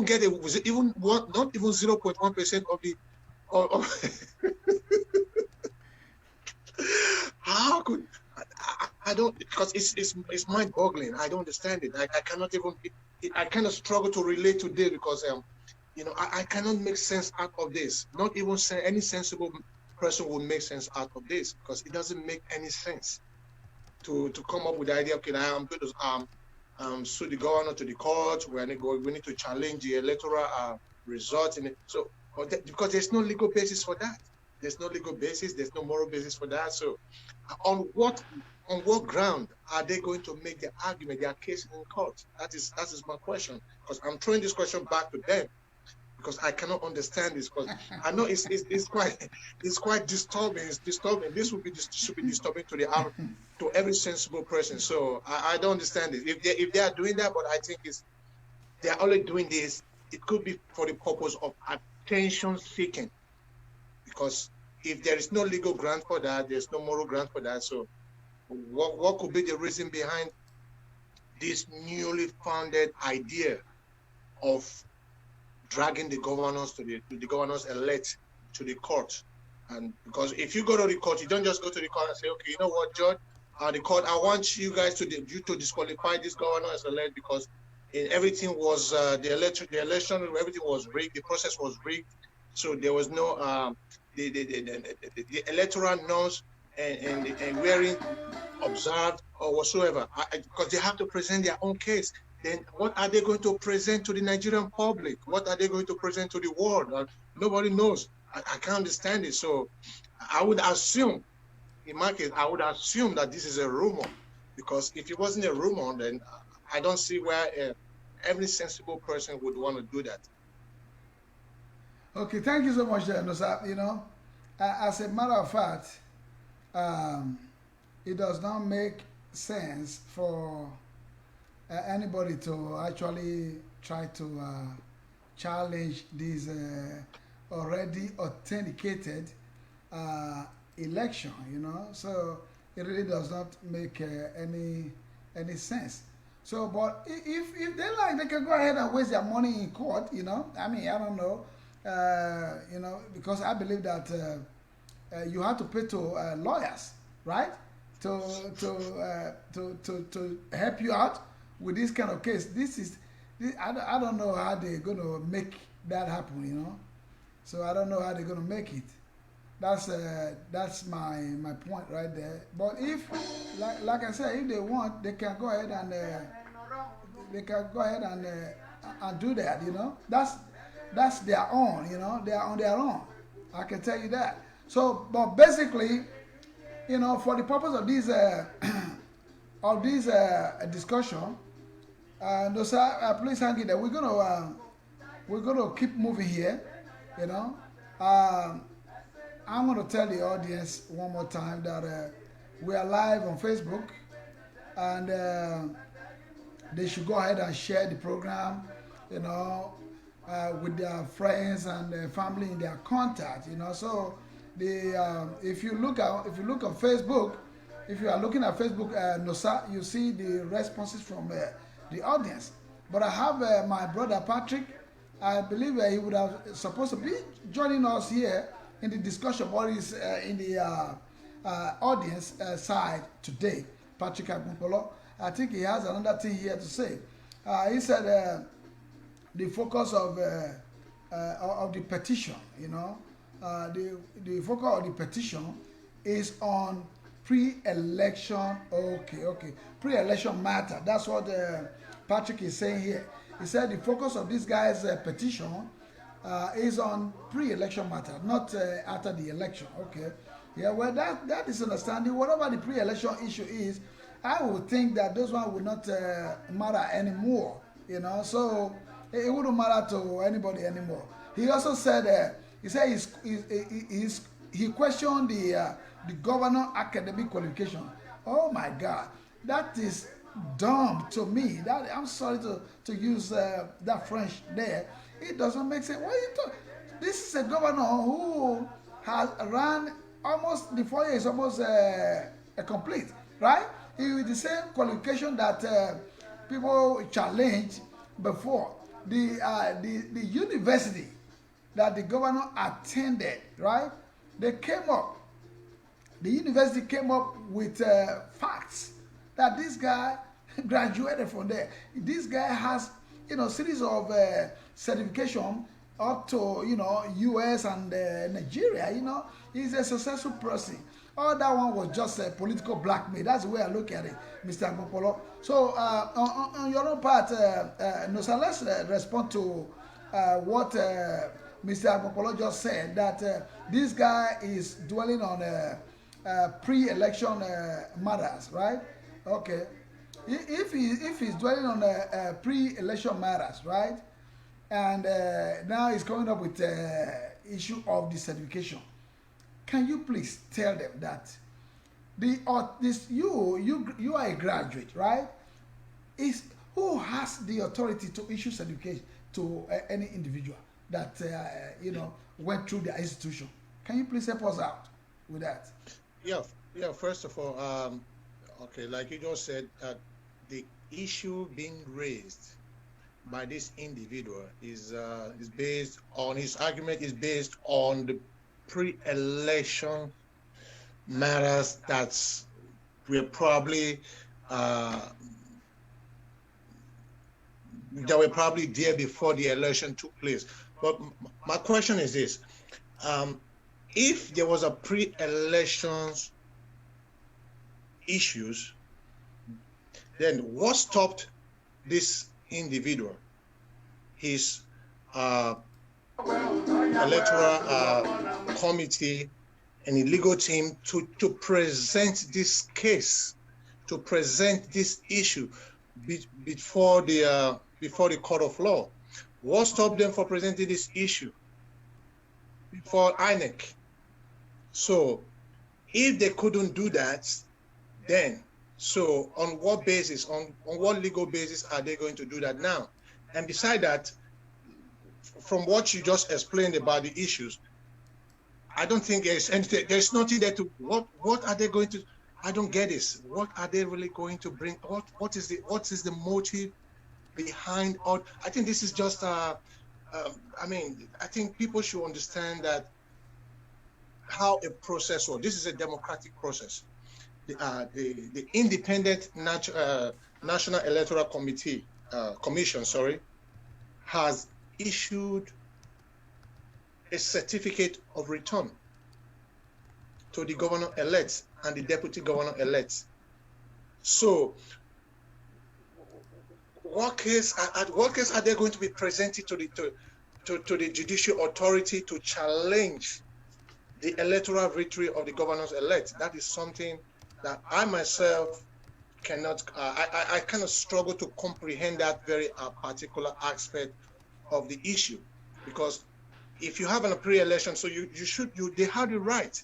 get not even 0.1% of the how could I don't, because it's mind-boggling. I don't understand it. I cannot even. I kind of struggle to relate to this because I cannot make sense out of this. Not even any sensible person would make sense out of this, because it doesn't make any sense to come up with the idea. Okay, I'm going to sue the governor to the court. We need to challenge the electoral result in it. So because there's no legal basis for that. There's no legal basis. There's no moral basis for that. So on what ground are they going to make their argument, their case in court? That is my question. Because I'm throwing this question back to them, because I cannot understand this. Because I know it's quite disturbing. It's disturbing. This should be disturbing to every sensible person. So I don't understand it. If they are doing that, but I think they are only doing this. It could be for the purpose of attention seeking. Because if there is no legal ground for that, there's no moral ground for that. So what could be the reason behind this newly founded idea of dragging the governors to the governors elect to the court? And because if you go to the court, you don't just go to the court and say, okay, you know what, Judge, the court, I want you guys to disqualify this governor as elect because everything was the election, everything was rigged, the process was rigged, so there was no the electoral norms and wearing observed or whatsoever, because they have to present their own case. Then what are they going to present to the Nigerian public? What are they going to present to the world? Nobody knows. I can't understand it. So I would assume in my case, I would assume that this is a rumor, because if it wasn't a rumor, then I don't see where every sensible person would want to do that. Okay, thank you so much, Nosa. You know, as a matter of fact, um, it does not make sense for anybody to actually try to challenge these already authenticated uh, election, you know. So it really does not make any sense. So, but if they like, they can go ahead and waste their money in court, you know. I mean, I don't know, you know, because I believe that you have to pay to lawyers, right, to to help you out with this kind of case. I don't know how they're going to make that happen, you know. So I don't know how they're going to make it. That's my point right there. But if, like I said, if they want, they can go ahead and do that. You know, that's their own. You know, they are on their own. I can tell you that. So, but basically, you know, for the purpose of this discussion, no sir, please hang it there. We're gonna keep moving here. You know. I'm going to tell the audience one more time that we are live on Facebook, and they should go ahead and share the program, you know, with their friends and their family in their contact, you know. So if you look on Facebook, if you are looking at Facebook, Nosa, you see the responses from the audience. But I have my brother Patrick. I believe he would have supposed to be joining us here in the discussion, but he's in the audience side today, Patrick Agumpolo. I think he has another thing here to say. He said the focus of the petition, you know, the focus of the petition is on pre-election. Okay, pre-election matter. That's what Patrick is saying here. He said the focus of this guy's petition is on pre-election matter, not after the election. Okay, yeah, well, that is understanding. Whatever the pre-election issue is, I would think that those one would not matter anymore. You know, so it wouldn't matter to anybody anymore. He also said he questioned the governor academic qualification. Oh my God, that is dumb to me. That I'm sorry to use that French there. It doesn't make sense. What are you talking? This is a governor who has run almost the 4 years, almost complete, right? With the same qualification that people challenged before. The university that the governor attended, right? They came up. The university came up with facts that this guy graduated from there. This guy has, you know, series of certification up to, you know, US and Nigeria. You know, he's a successful person. All that one was just a political blackmail. That's the way I look at it, Mr. Agbopolo. So on your own part, Nosa, let's respond to what Mr. Agbopolo just said, that this guy is dwelling on pre-election matters, right? Okay. If he's dwelling on pre-election matters, right, and now he's coming up with the issue of the certification, can you please tell them that you are a graduate, right? Who has the authority to issue certification to any individual that you know, went through the institution? Can you please help us out with that? Yeah. First of all, okay, like you just said, the issue being raised by this individual is based on, his argument is based on the pre-election matters that were probably there before the election took place. But my question is this: if there was a pre-elections issues, then what stopped this individual, his electoral committee, and a legal team to present this case, to present this issue before the court of law. What stopped them from presenting this issue before INEC? So if they couldn't do that, then so on what basis, on what legal basis are they going to do that now? And beside that, from what you just explained about the issues, I don't think there's anything, there's nothing there to, what are they going to, I don't get this. What are they really going to bring? What is the motive behind all? I think this is just, I mean, I think people should understand that how a process works. This is a democratic process. The Independent National Electoral Commission, has issued a certificate of return to the governor-elect and the deputy governor-elect. So, what case are they going to be presented to the judicial authority to challenge the electoral victory of the governors-elect? That is something that I myself cannot, I kind of struggle to comprehend that very particular aspect of the issue, because if you have a pre-election, so they have the right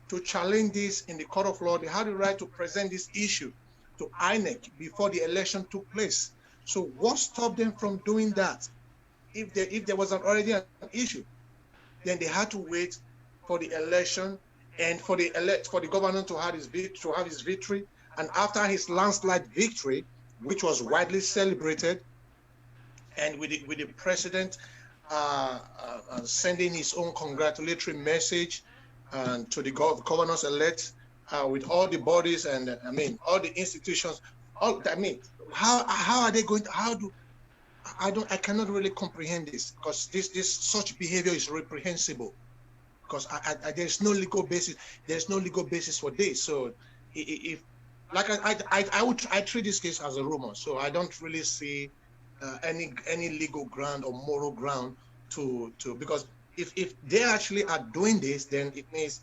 to challenge this in the court of law. They have the right to present this issue to INEC before the election took place. So what stopped them from doing that? If there was already an issue, then they had to wait for the election and for the governor to have his victory. And after his landslide victory, which was widely celebrated, and with the president sending his own congratulatory message to the governors-elect, with all the bodies and all the institutions, how are they going to, I cannot really comprehend this, because this such behavior is reprehensible, because there's no legal basis for this. So if like I treat this case as a rumor, so I don't really see any legal ground or moral ground to because if they actually are doing this, then it means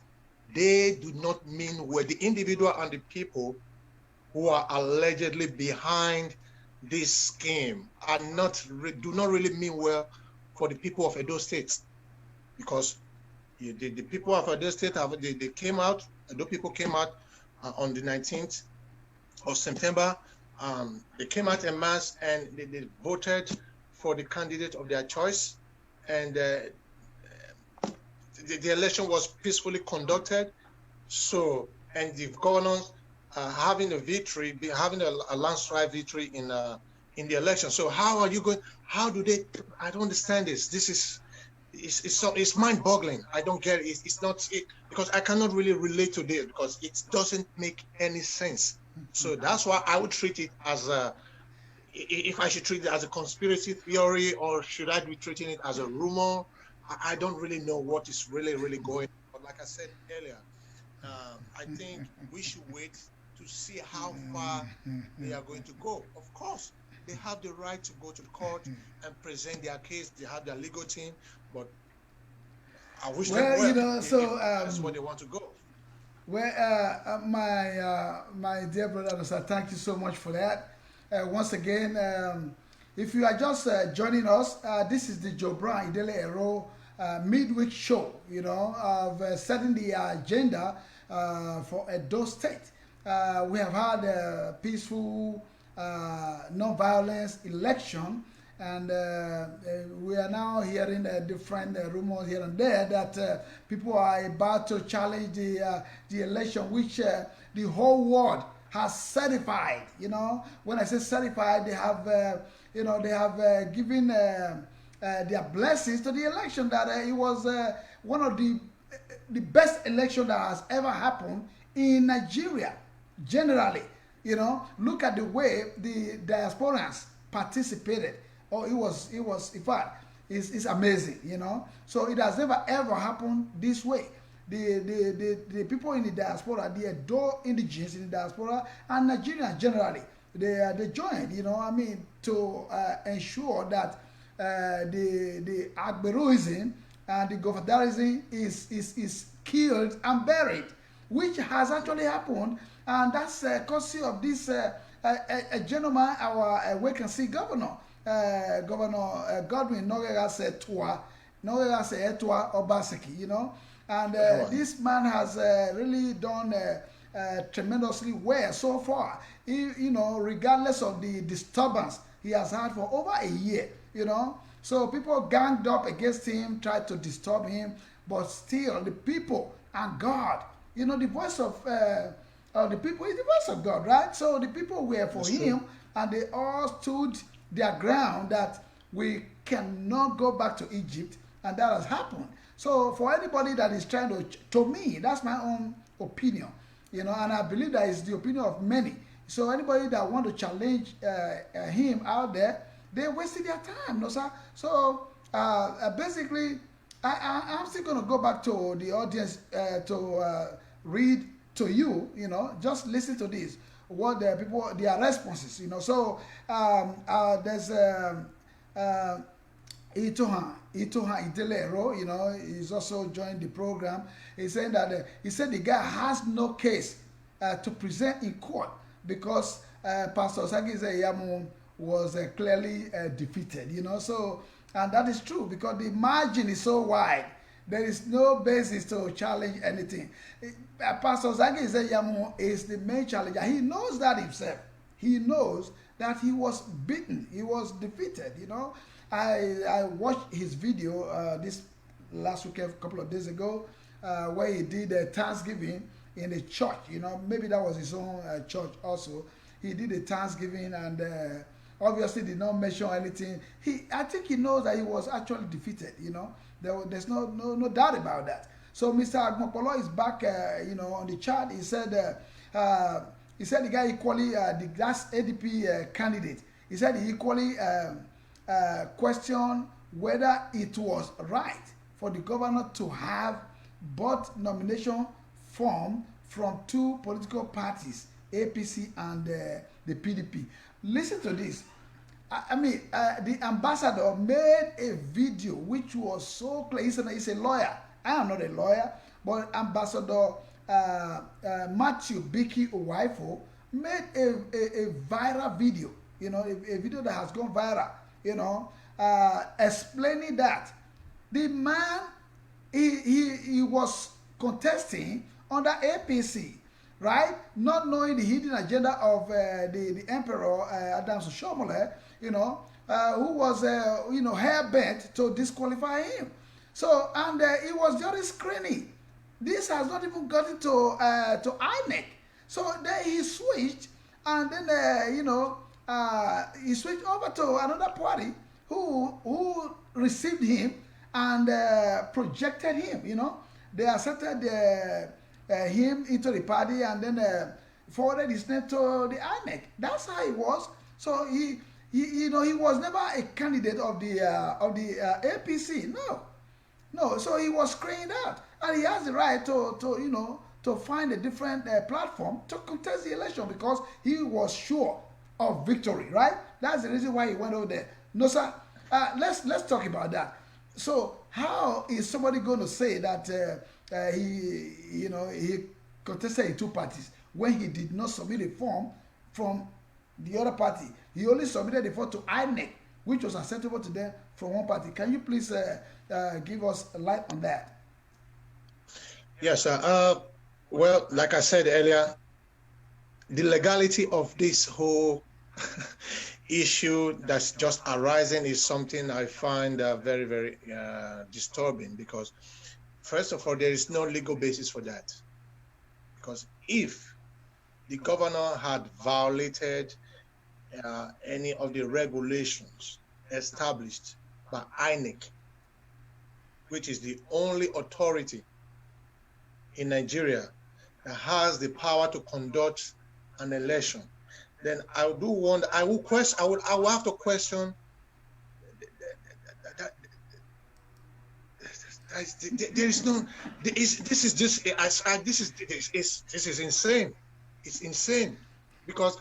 they do not mean well. The individual and the people who are allegedly behind this scheme do not really mean well for the people of Edo State, because the people of Edo State they came out. Edo people came out on the 19th of September. They came out en masse and they voted for the candidate of their choice, and the election was peacefully conducted. So, and the governors having a victory, having a landslide victory in the election. So how are you going? How do they? I don't understand this. This is it's mind-boggling. I don't get it. It's not because I cannot really relate to this, because it doesn't make any sense. So that's why I would treat it as if I should treat it as a conspiracy theory, or should I be treating it as a rumor? I don't really know what is really going on. But like I said earlier, I think we should wait to see how far they are going to go. Of course, they have the right to go to the court and present their case. They have their legal team, but I wish them well. That's where they want to go. Well, my dear brother, sir, thank you so much for that. Once again, if you are just joining us, this is the Joe Brown Idele-Ero midweek show, of setting the agenda for Edo State. We have had a peaceful, non-violence election, and we are now hearing different rumors here and there that people are about to challenge the election, which the whole world has certified. When I say certified, they have given their blessings to the election, that it was one of the best election that has ever happened in Nigeria. Generally, look at the way the diasporans participated. Oh, it was in fact, it's amazing, So it has never ever happened this way. The people in the diaspora, the Edo indigenes in the diaspora, and Nigerians generally, they joined, to ensure that the Agberoism and the Governorism is killed and buried, which has actually happened, and that's courtesy of this gentleman, our vacancy governor, Governor Godwin Noguera Obaseki, you know, and this man has really done tremendously well so far. You know, regardless of the disturbance he has had for over a year, you know. So people ganged up against him, tried to disturb him, but still the people and God, you know, the voice of the people is the voice of God, right? So the people were for him, and they all stood their ground that we cannot go back to Egypt, and that has happened. So for anybody that is trying to me, that's my own opinion, you know, and I believe that is the opinion of many. So anybody that want to challenge him out there, they wasted their time, no sir. So basically, I'm still going to go back to the audience to read to you, you know, just listen to this, what the people, their responses, you know. So there's Idele-Ero, you know, he's also joined the program. He's saying that he said the guy has no case to present in court because Pastor Sagize Yamu was clearly defeated, you know. So, and that is true because the margin is so wide. There is no basis to challenge anything. Pastor Sagize Yamu is the main challenger. He knows that himself. He knows that he was beaten. He was defeated, you know. I watched his video this last week, a couple of days ago, where he did a Thanksgiving in a church, you know. Maybe that was his own church also. He did a Thanksgiving and obviously did not mention anything. I think he knows that he was actually defeated, you know. There's no doubt about that. So Mr. Agmokolo is back, you know, on the chat. He said the guy equally, the last ADP candidate, he said he equally questioned whether it was right for the governor to have bought nomination form from two political parties, APC and the PDP. Listen to this. I mean, the ambassador made a video which was so clear. He's a lawyer. I am not a lawyer, but Ambassador Matthew Biki Owaifo made a viral video, you know, a video that has gone viral, you know, explaining that the man, he was contesting under APC, right? Not knowing the hidden agenda of the Emperor Adams Oshomole, you know, who was, you know, hell-bent to disqualify him. So, and it was during screening. This has not even gotten to INEC. So then he switched, and then, you know, he switched over to another party who received him and projected him, you know. They accepted him into the party and then forwarded his name to the INEC. That's how it was. So he you know, he was never a candidate of the APC. No. So he was screened out, and he has the right to you know, to find a different platform to contest the election because he was sure of victory, right? That's the reason why he went over there. No, sir. Let's talk about that. So how is somebody going to say that he contested in two parties when he did not submit a form from the other party? He only submitted the form to INEC, which was acceptable to them from one party. Can you please give us a light on that? Yes, sir. Well, like I said earlier, the legality of this whole issue that's just arising is something I find very, very disturbing because, first of all, there is no legal basis for that. Because if the governor had violated any of the regulations established by INEC, which is the only authority in Nigeria that has the power to conduct an election, then I will have to question. There is no. This is insane. It's insane because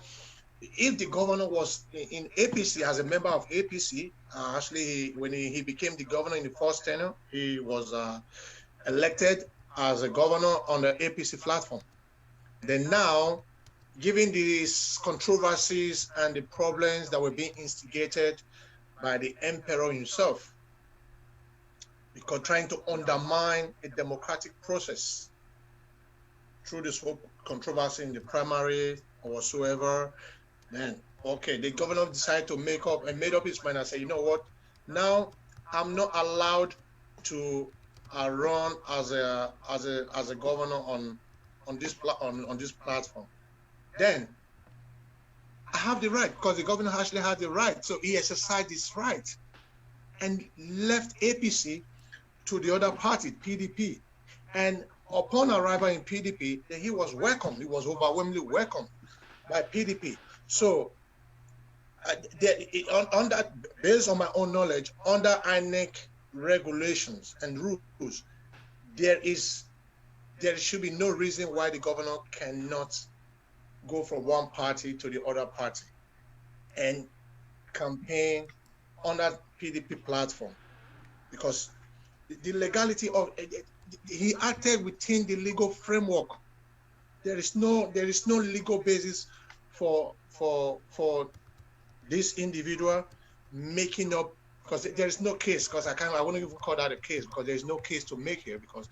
if the governor was in APC as a member of APC, actually when he became the governor in the first tenure, he was elected as a governor on the APC platform. Then now, given these controversies and the problems that were being instigated by the emperor himself, because trying to undermine a democratic process through this whole controversy in the primary or whatsoever, then okay, the governor decided to made up his mind and say, you know what, now I'm not allowed to run as a governor on this platform. Then I have the right, because the governor actually had the right, so he exercised his right and left APC to the other party, PDP. And upon arrival in PDP, he was welcomed. He was overwhelmingly welcomed by PDP. So, based on my own knowledge, under INEC regulations and rules, there should be no reason why the governor cannot go from one party to the other party and campaign on that PDP platform, because the legality of he acted within the legal framework. There is no legal basis for this individual making up, because there is no case, because I wouldn't even call that a case, because there is no case to make here, because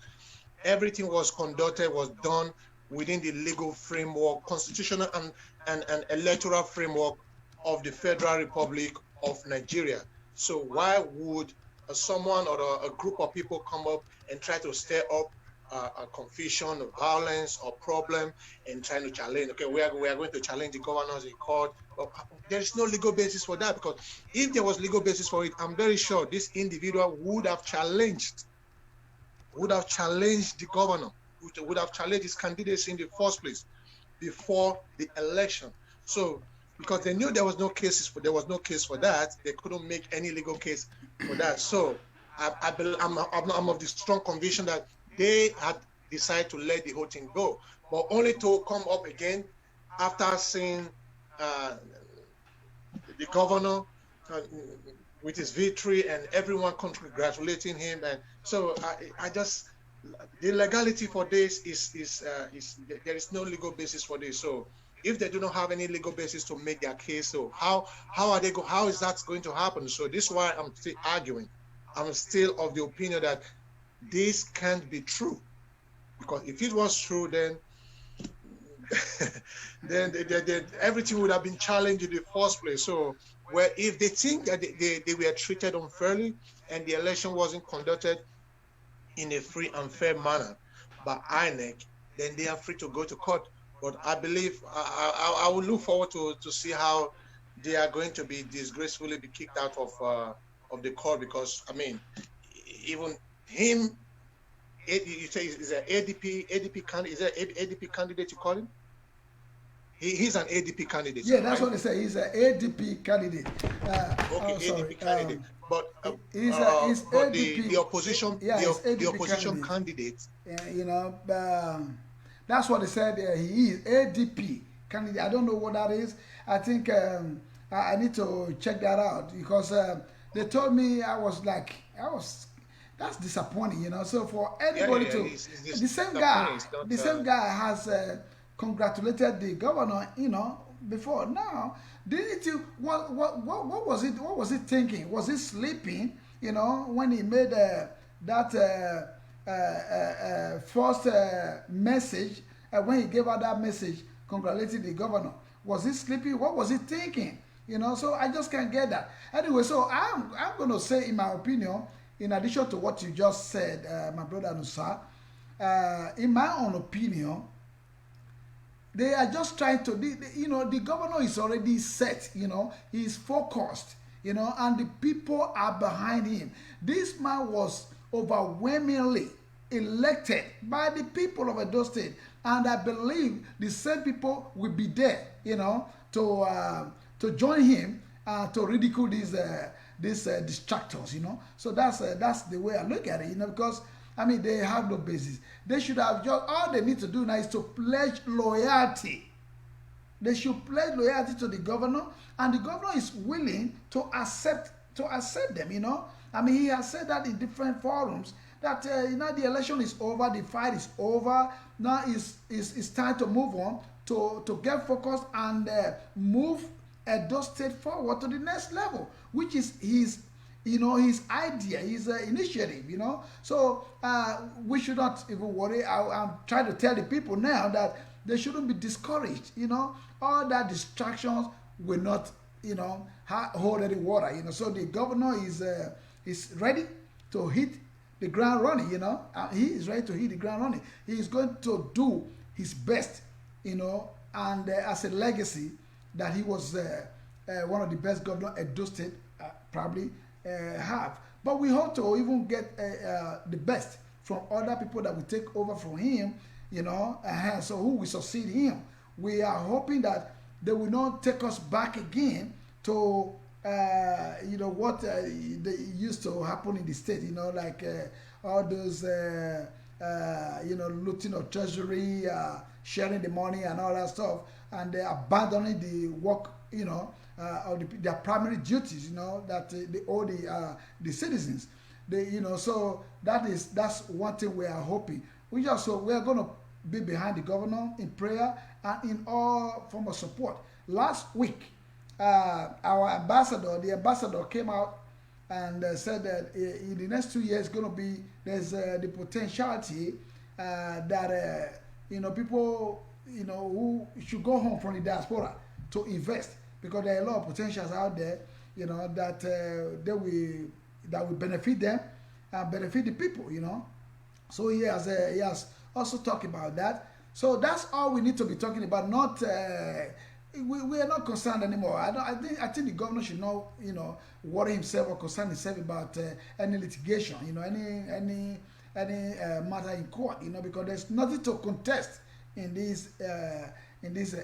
everything was done within the legal framework, constitutional and electoral framework of the Federal Republic of Nigeria. So why would someone or a group of people come up and try to stir up a confusion, a violence, or problem, and trying to challenge? Okay, we are going to challenge the governors in court. There is no legal basis for that, because if there was legal basis for it, I'm very sure this individual would have challenged the governor, would have challenged his candidacy in the first place before the election. So, because they knew there was no case for that, they couldn't make any legal case for that. So, I'm of the strong conviction that they had decided to let the whole thing go, but only to come up again after seeing the governor with his victory and everyone congratulating him. And so I just, the legality for this is there is no legal basis for this. So if they do not have any legal basis to make their case, so how is that going to happen? So this is why I'm still arguing. I'm still of the opinion that this can't be true, because if it was true, then then everything would have been challenged in the first place. So, where if they think that they were treated unfairly and the election wasn't conducted in a free and fair manner by INEC, then they are free to go to court. But I believe I will look forward to see how they are going to be disgracefully be kicked out of the court, because I mean, even him, you say is an ADP candidate? Is there an ADP candidate you call him? He's an ADP candidate. Yeah, that's what they say. He's an ADP candidate. Okay, ADP candidate. But ADP, the opposition, the opposition candidate. You know, that's what they said. He is ADP candidate. I don't know what that is. I think I need to check that out, because they told me that's disappointing, you know. So for anybody the same guy has congratulated the governor, you know, before. Now, what was he thinking? Was he sleeping, you know, when he made that first message, when he gave out that message congratulating the governor? Was he sleeping? What was he thinking? You know, so I just can't get that. Anyway, so I'm going to say, in my opinion, in addition to what you just said, my brother Nusa, in my own opinion, they are just trying to, you know, the governor is already set, you know, he's focused, you know, and the people are behind him. This man was overwhelmingly elected by the people of Edo State, and I believe the same people will be there, you know, to join him to ridicule these distractors, you know. So that's the way I look at it, you know, because I mean, they have no basis. They should have just, all they need to do now is to pledge loyalty. They should pledge loyalty to the governor, and the governor is willing to accept them, you know. I mean, he has said that in different forums, that the election is over, the fight is over. Now it's time to move on, to get focused and move Edo State forward to the next level, which is his idea, his initiative. So we should not even worry. I'm trying to tell the people now that they shouldn't be discouraged. All that distractions will not hold any water. So the governor is ready to hit the ground running. He is ready to hit the ground running. He is going to do his best. And as a legacy that he was one of the best governors Edo State probably have. But we hope to even get the best from other people that will take over from him, so who will succeed him. We are hoping that they will not take us back again to what they used to happen in the state, like all those looting of treasury, sharing the money and all that stuff, and abandoning the work of their primary duties that they owe the citizens. So that's one thing we are hoping. We are going to be behind the governor in prayer and in all form of support. Last week, the ambassador came out and said that in the next 2 years there's the potentiality that people who should go home from the diaspora to invest, because there are a lot of potentials out there that will benefit them and benefit the people. So he has also talked about that. So that's all we need to be talking about. Not we are not concerned anymore. I think the governor should not worry himself or concern himself about any litigation, any matter in court, because there's nothing to contest in this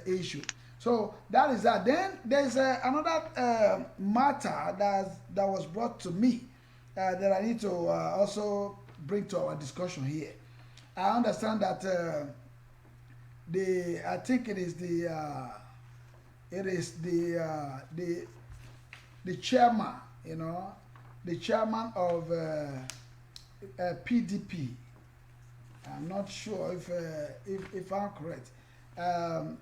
issue. So that is that. Then there's another matter that was brought to me that I need to also bring to our discussion here. I understand that I think it is the chairman, the chairman of PDP. I'm not sure if I'm correct.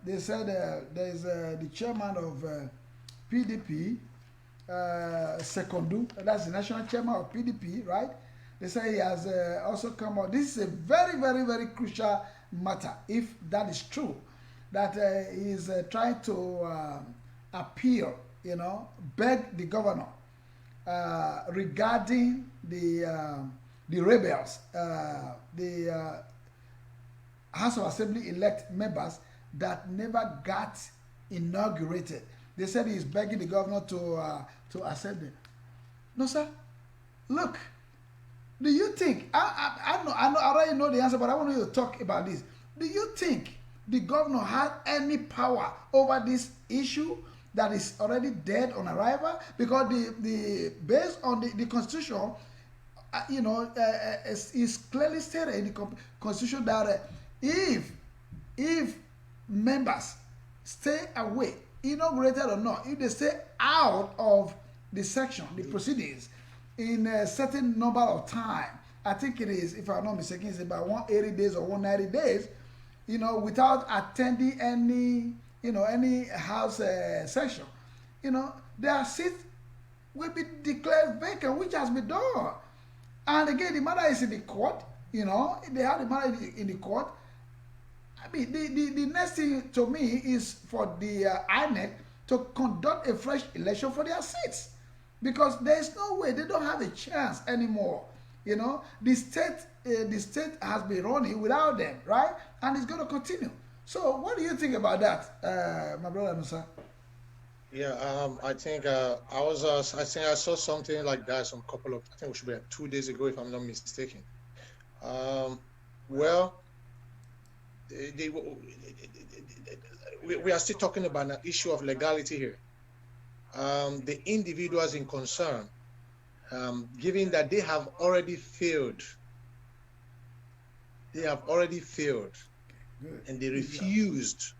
They said there's the chairman of PDP, Sekondu. That's the national chairman of PDP, right? They say he has also come out. This is a very, very, very crucial matter, if that is true, that he is trying to appeal, beg the governor regarding the rebels, the House of Assembly elect members that never got inaugurated. They said he's begging the governor to accept them. No, sir. Look, do you think, I already know the answer, but I want you to talk about this. Do you think the governor had any power over this issue that is already dead on arrival? Because based on the Constitution, is clearly stated in the Constitution that if members stay away, inaugurated or not, if they stay out of the section, the proceedings, in a certain number of time, I think it is, if I'm not mistaken, it's about 180 days or 190 days, without attending any house session, their seat will be declared vacant, which has been done. And again, the matter is in the court. They have the matter in the court. I mean, the next thing to me is for the INEC to conduct a fresh election for their seats, because there is no way, they don't have a chance anymore. The state has been running without them, right? And it's going to continue. So, what do you think about that, my brother Musa? Yeah, I think I think I saw something like that I think it should be 2 days ago, if I'm not mistaken. Well, we are still talking about an issue of legality here. The individuals in concern, given that they have already failed, and they refused.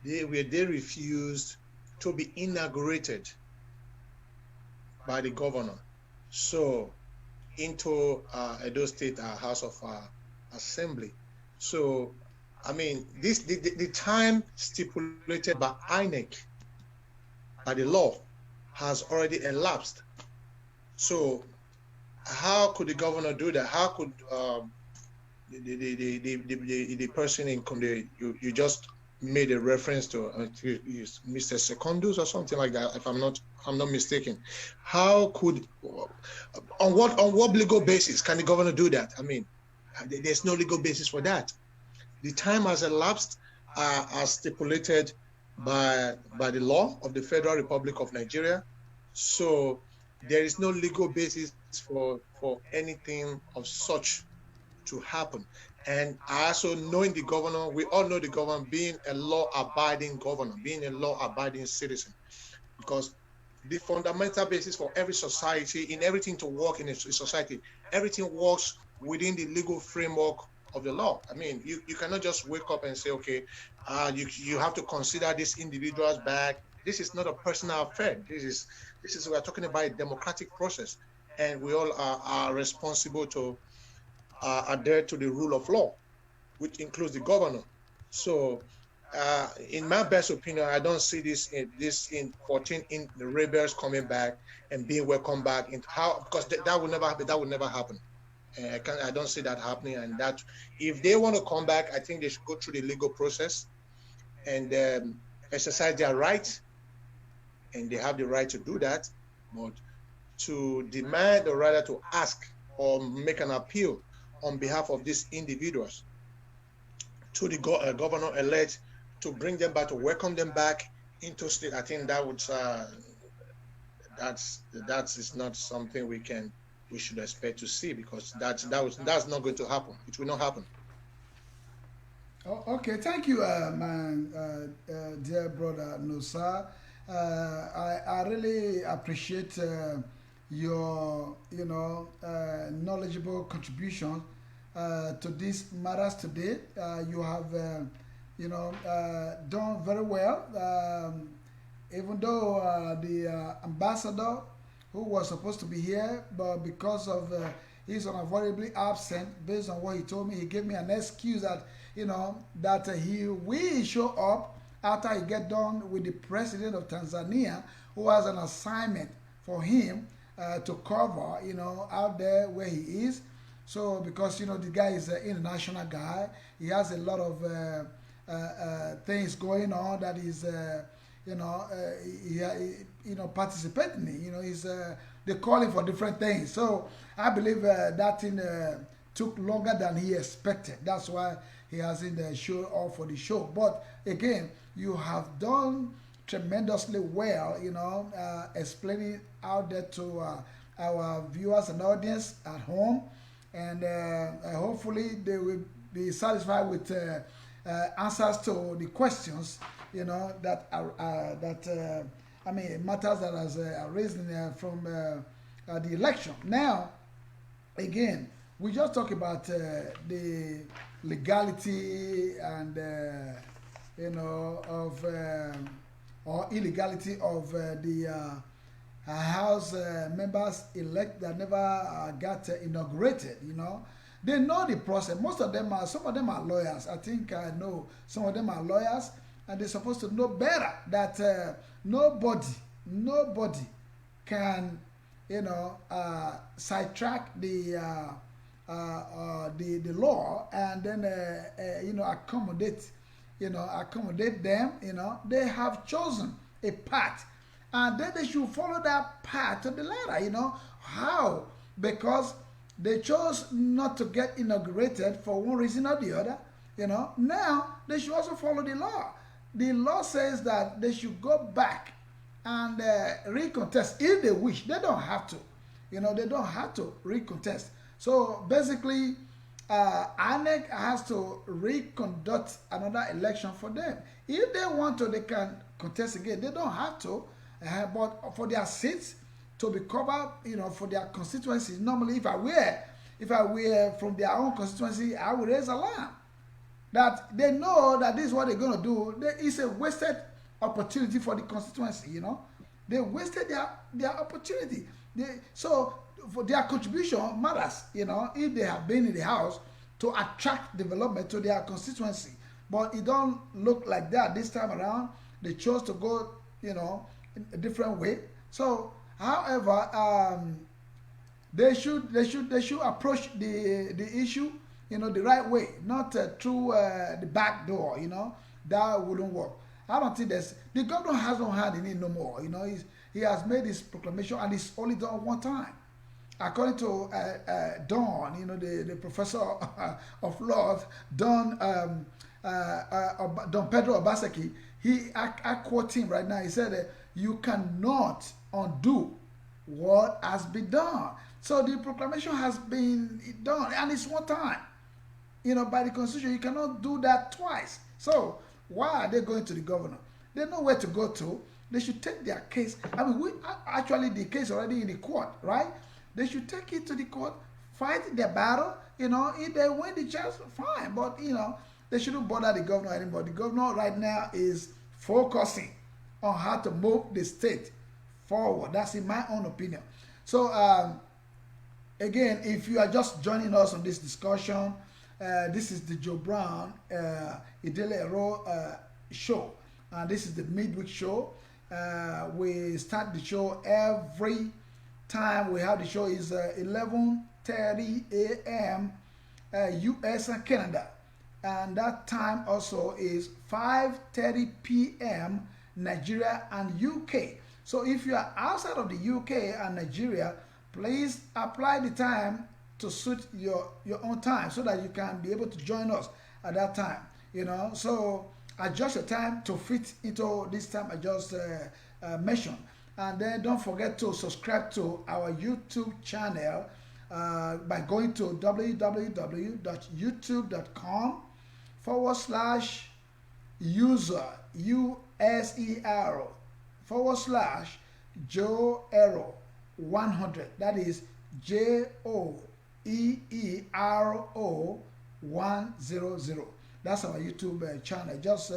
They refused to be inaugurated by the governor. So, into Edo State House of Assembly. So, I mean, the time stipulated by INEC, by the law, has already elapsed. So, how could the governor do that? How could the person in you just made a reference to Mr. Secondus or something like that, if I'm not mistaken. How could on what legal basis can the governor do that? I mean, there's no legal basis for that. The time has elapsed as stipulated by the law of the Federal Republic of Nigeria. So there is no legal basis for anything of such to happen. And also knowing the governor, we all know the governor being a law-abiding governor, being a law-abiding citizen, because the fundamental basis for every society, in everything to work in a society, everything works within the legal framework of the law. I mean, you cannot just wake up and say, okay, you have to consider this individual's back. This is not a personal affair. This is we are talking about a democratic process, and we all are responsible to adhere to the rule of law, which includes the governor. So, in my best opinion, I don't see this in 14 in the rebels coming back and being welcomed back into how, because that would never happen. That would never happen. I don't see that happening. And that if they want to come back, I think they should go through the legal process and exercise their right, and they have the right to do that. But to demand, or rather to ask or make an appeal on behalf of these individuals to the governor-elect to bring them back, to welcome them back into state, I think that would that is not something we should expect to see, because that's not going to happen. It will not happen. Oh, okay, thank you, my dear brother Nosa. I really appreciate your knowledgeable contribution to these matters today. You have done very well, even though the ambassador who was supposed to be here, but because of he's unavoidably absent, based on what he told me, he gave me an excuse that that he will show up after he get done with the president of Tanzania, who has an assignment for him to cover, out there where he is. So because the guy is an international guy, he has a lot of things going on that is participating in. He's they call him for different things. So I believe that thing took longer than he expected. That's why he hasn't showed up for the show. But again, you have done tremendously well, explaining out there to our viewers and audience at home, and hopefully they will be satisfied with answers to the questions, that matters that has arisen from the election. Now, again, we just talk about the legality and of or illegality of the House members elect that never got inaugurated. They know the process. Most of them are, some of them are lawyers. I think I know some of them are lawyers, and they're supposed to know better that nobody can sidetrack the law and then accommodate them. They have chosen a path, and then they should follow that path to the letter. How? Because they chose not to get inaugurated for one reason or the other. Now they should also follow the law. The law says that they should go back and recontest if they wish. They don't have to. They don't have to recontest. So basically, INEC has to reconduct another election for them. If they want to, they can contest again. They don't have to, but for their seats to be covered, for their constituency. Normally, if I were from their own constituency, I would raise alarm. That they know that this is what they're going to do. It's a wasted opportunity for the constituency. They wasted their opportunity. So for their contribution matters, if they have been in the house to attract development to their constituency. But it don't look like that this time around. They chose to go, in a different way. So, however, they should approach the issue, the right way, not through the back door. That wouldn't work. I don't think the governor has no hand in it no more. He has made his proclamation and it's only done one time. According to Don, the professor of law, Don Pedro Obaseki, I quote him right now. He said, "You cannot undo what has been done." So the proclamation has been done, and it's one time. By the constitution, you cannot do that twice. So why are they going to the governor? They know where to go to. They should take their case. I mean, actually the case already in the court, right? They should take it to the court, fight their battle. If they win the chance, fine. But they shouldn't bother the governor anymore. The governor right now is focusing on how to move the state forward. That's in my own opinion. So again, if you are just joining us on this discussion, this is the Joe Brown Idele-Ero show. This is the midweek show. We start the show every time we have the show is 11:30 a.m. US and Canada, and that time also is 5:30 p.m. Nigeria and UK. So if you are outside of the UK and Nigeria, please apply the time to suit your own time so that you can be able to join us at that time. So adjust your time to fit into this time I just mentioned. And then don't forget to subscribe to our YouTube channel by going to www.youtube.com/user/Joe-Ero 100. That is JOEERO 100. That's our YouTube channel. Just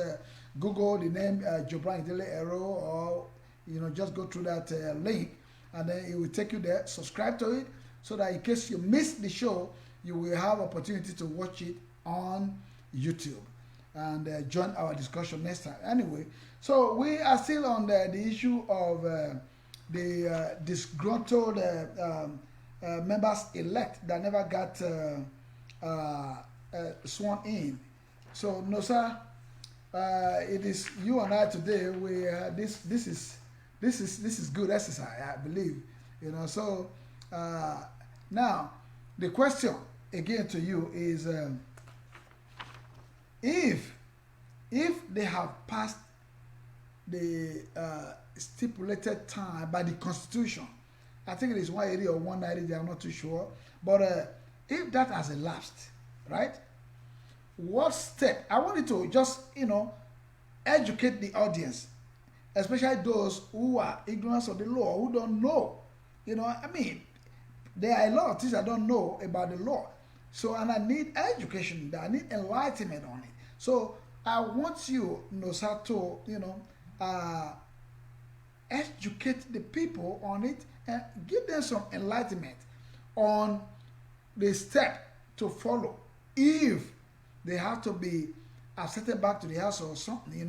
Google the name Joe Brown Idele-Ero, or just go through that link, and then it will take you there. Subscribe to it so that in case you miss the show, you will have opportunity to watch it on YouTube and join our discussion next time. Anyway, so we are still on the issue of the disgruntled members elect that never got sworn in. So no, sir, it is you and I today. We this is good exercise, I believe. So now the question again to you is, if they have passed the stipulated time by the Constitution, I think it is 180 or 190, they are not too sure, but if that has elapsed, right, what step, I want you to just educate the audience, especially those who are ignorant of the law, who don't know. I mean, there are a lot of things I don't know about the law. So, and I need education, I need enlightenment on it. So, I want you, Nosa, to, educate the people on it and give them some enlightenment on the step to follow if they have to be accepted back to the house or something.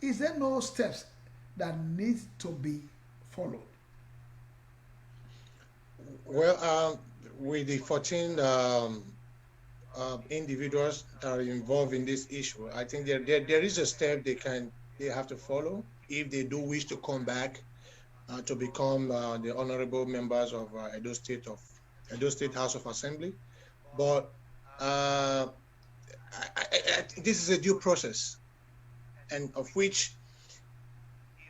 Is there no steps that need to be followed? Well, with the 14 individuals that are involved in this issue, I think there is a step they have to follow if they do wish to come back to become the honorable members of Edo State House of Assembly. But this is a due process, and of which,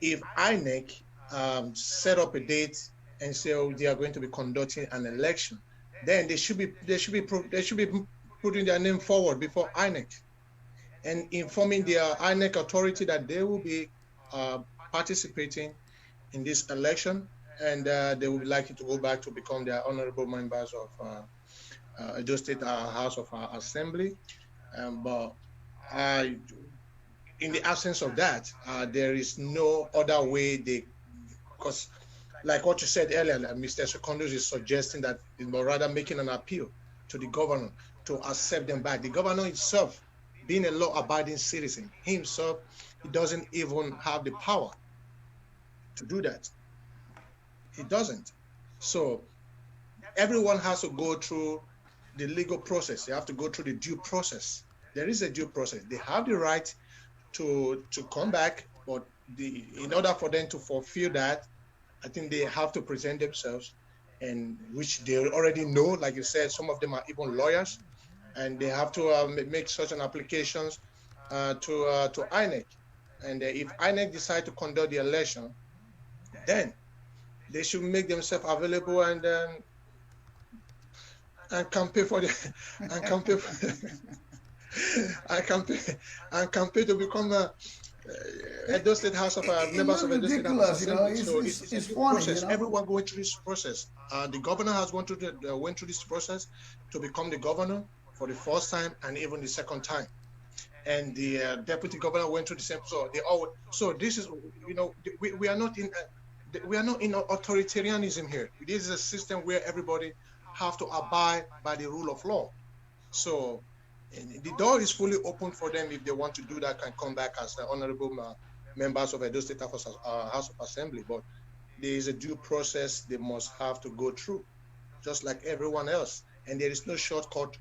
if INEC set up a date and say, oh, they are going to be conducting an election, then they should be putting their name forward before INEC and informing their INEC authority that they will be participating in this election, and they would like it to go back to become their honorable members of Edo State House of Assembly. But in the absence of that, there is no other way because like what you said earlier, like Mr. Secondus is suggesting that it's more rather making an appeal to the governor to accept them back. The governor himself, being a law-abiding citizen, himself, he doesn't even have the power to do that. He doesn't. So everyone has to go through the legal process. They have to go through the due process. There is a due process. They have the right to come back, but in order for them to fulfill that, I think they have to present themselves, and which they already know. Like you said, some of them are even lawyers, and they have to make such an applications to INEC. And if INEC decide to conduct the election, then they should make themselves available and campaign for the and campaign and campaign to become Edo State House of members of Edo State House of Assembly. So it's funny, process. You know? Everyone going through this process. The governor has went through this process to become the governor for the first time and even the second time. And the deputy governor went through the same. So they all. So this is, you know, we are not in authoritarianism here. This is a system where everybody have to abide by the rule of law. So the door is fully open for them if they want to do that, and come back as the honorable members of Edo State House of Assembly. But there is a due process they must have to go through, just like everyone else. And there is no shortcut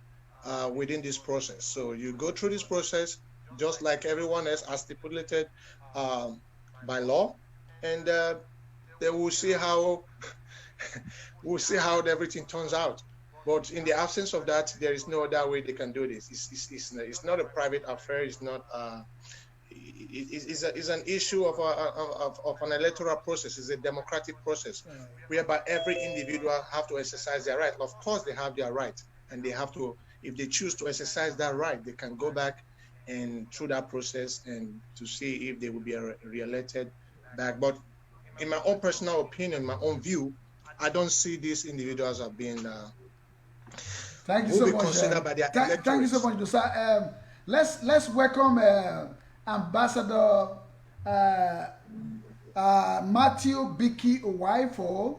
within this process. So you go through this process just like everyone else, as stipulated by law, and then we'll see how everything turns out. But in the absence of that, there is no other way they can do this. It's not a private affair. It's not. It's an issue of an electoral process. It's a democratic process, whereby every individual have to exercise their right. Of course, they have their right, and they have to. If they choose to exercise that right, they can go back and through that process and to see if they will be re-elected back. But in my own personal opinion, my own view, I don't see these individuals as being. Thank you so much. Thank you so much, Dosa. Let's welcome Ambassador Matthew Biki Owaifo,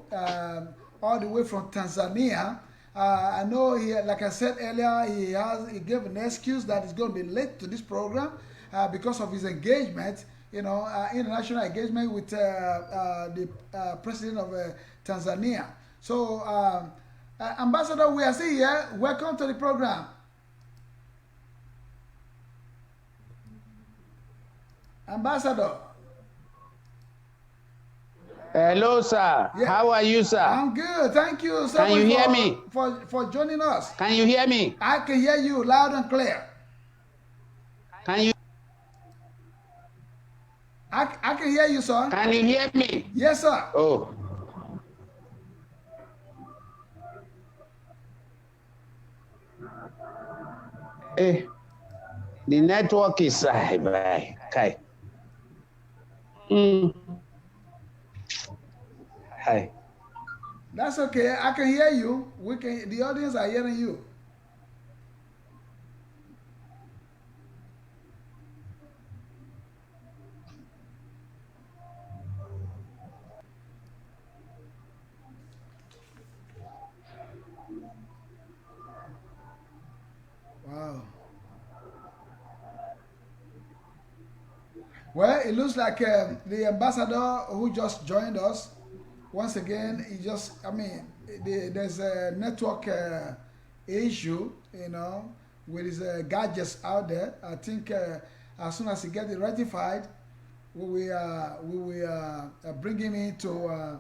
all the way from Tanzania. I know he, like I said earlier, he gave an excuse that he's going to be late to this program because of his engagement, you know, international engagement with the president of Tanzania. So, Ambassador, we are still here. Welcome to the program. Ambassador. Hello, sir. Yeah. How are you, sir? I'm good. Thank you so much. Can you hear me? For joining us. Can you hear me? I can hear you loud and clear. Can you? I can hear you, sir. Can you hear me? Yes, sir. Oh. Hey, the network is okay. Hi. That's okay. I can hear you. The audience are hearing you. Wow. Well, it looks like the ambassador who just joined us, once again, there's a network issue, you know, with his gadgets out there. I think as soon as he gets it rectified, we will bring him in to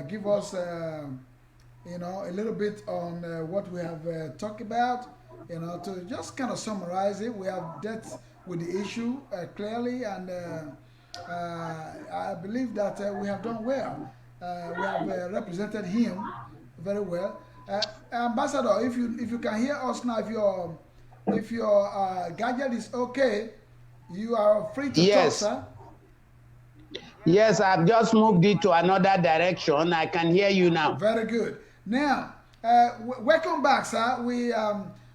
give us, you know, a little bit on what we have talked about. You know, to just kind of summarize it, we have dealt with the issue clearly, and I believe that we have done well. We have represented him very well. Ambassador, if you can hear us now, if your gadget is okay, you are free to talk, sir. Yes, I've just moved it to another direction. I can hear you now. Very good. Now, welcome back, sir.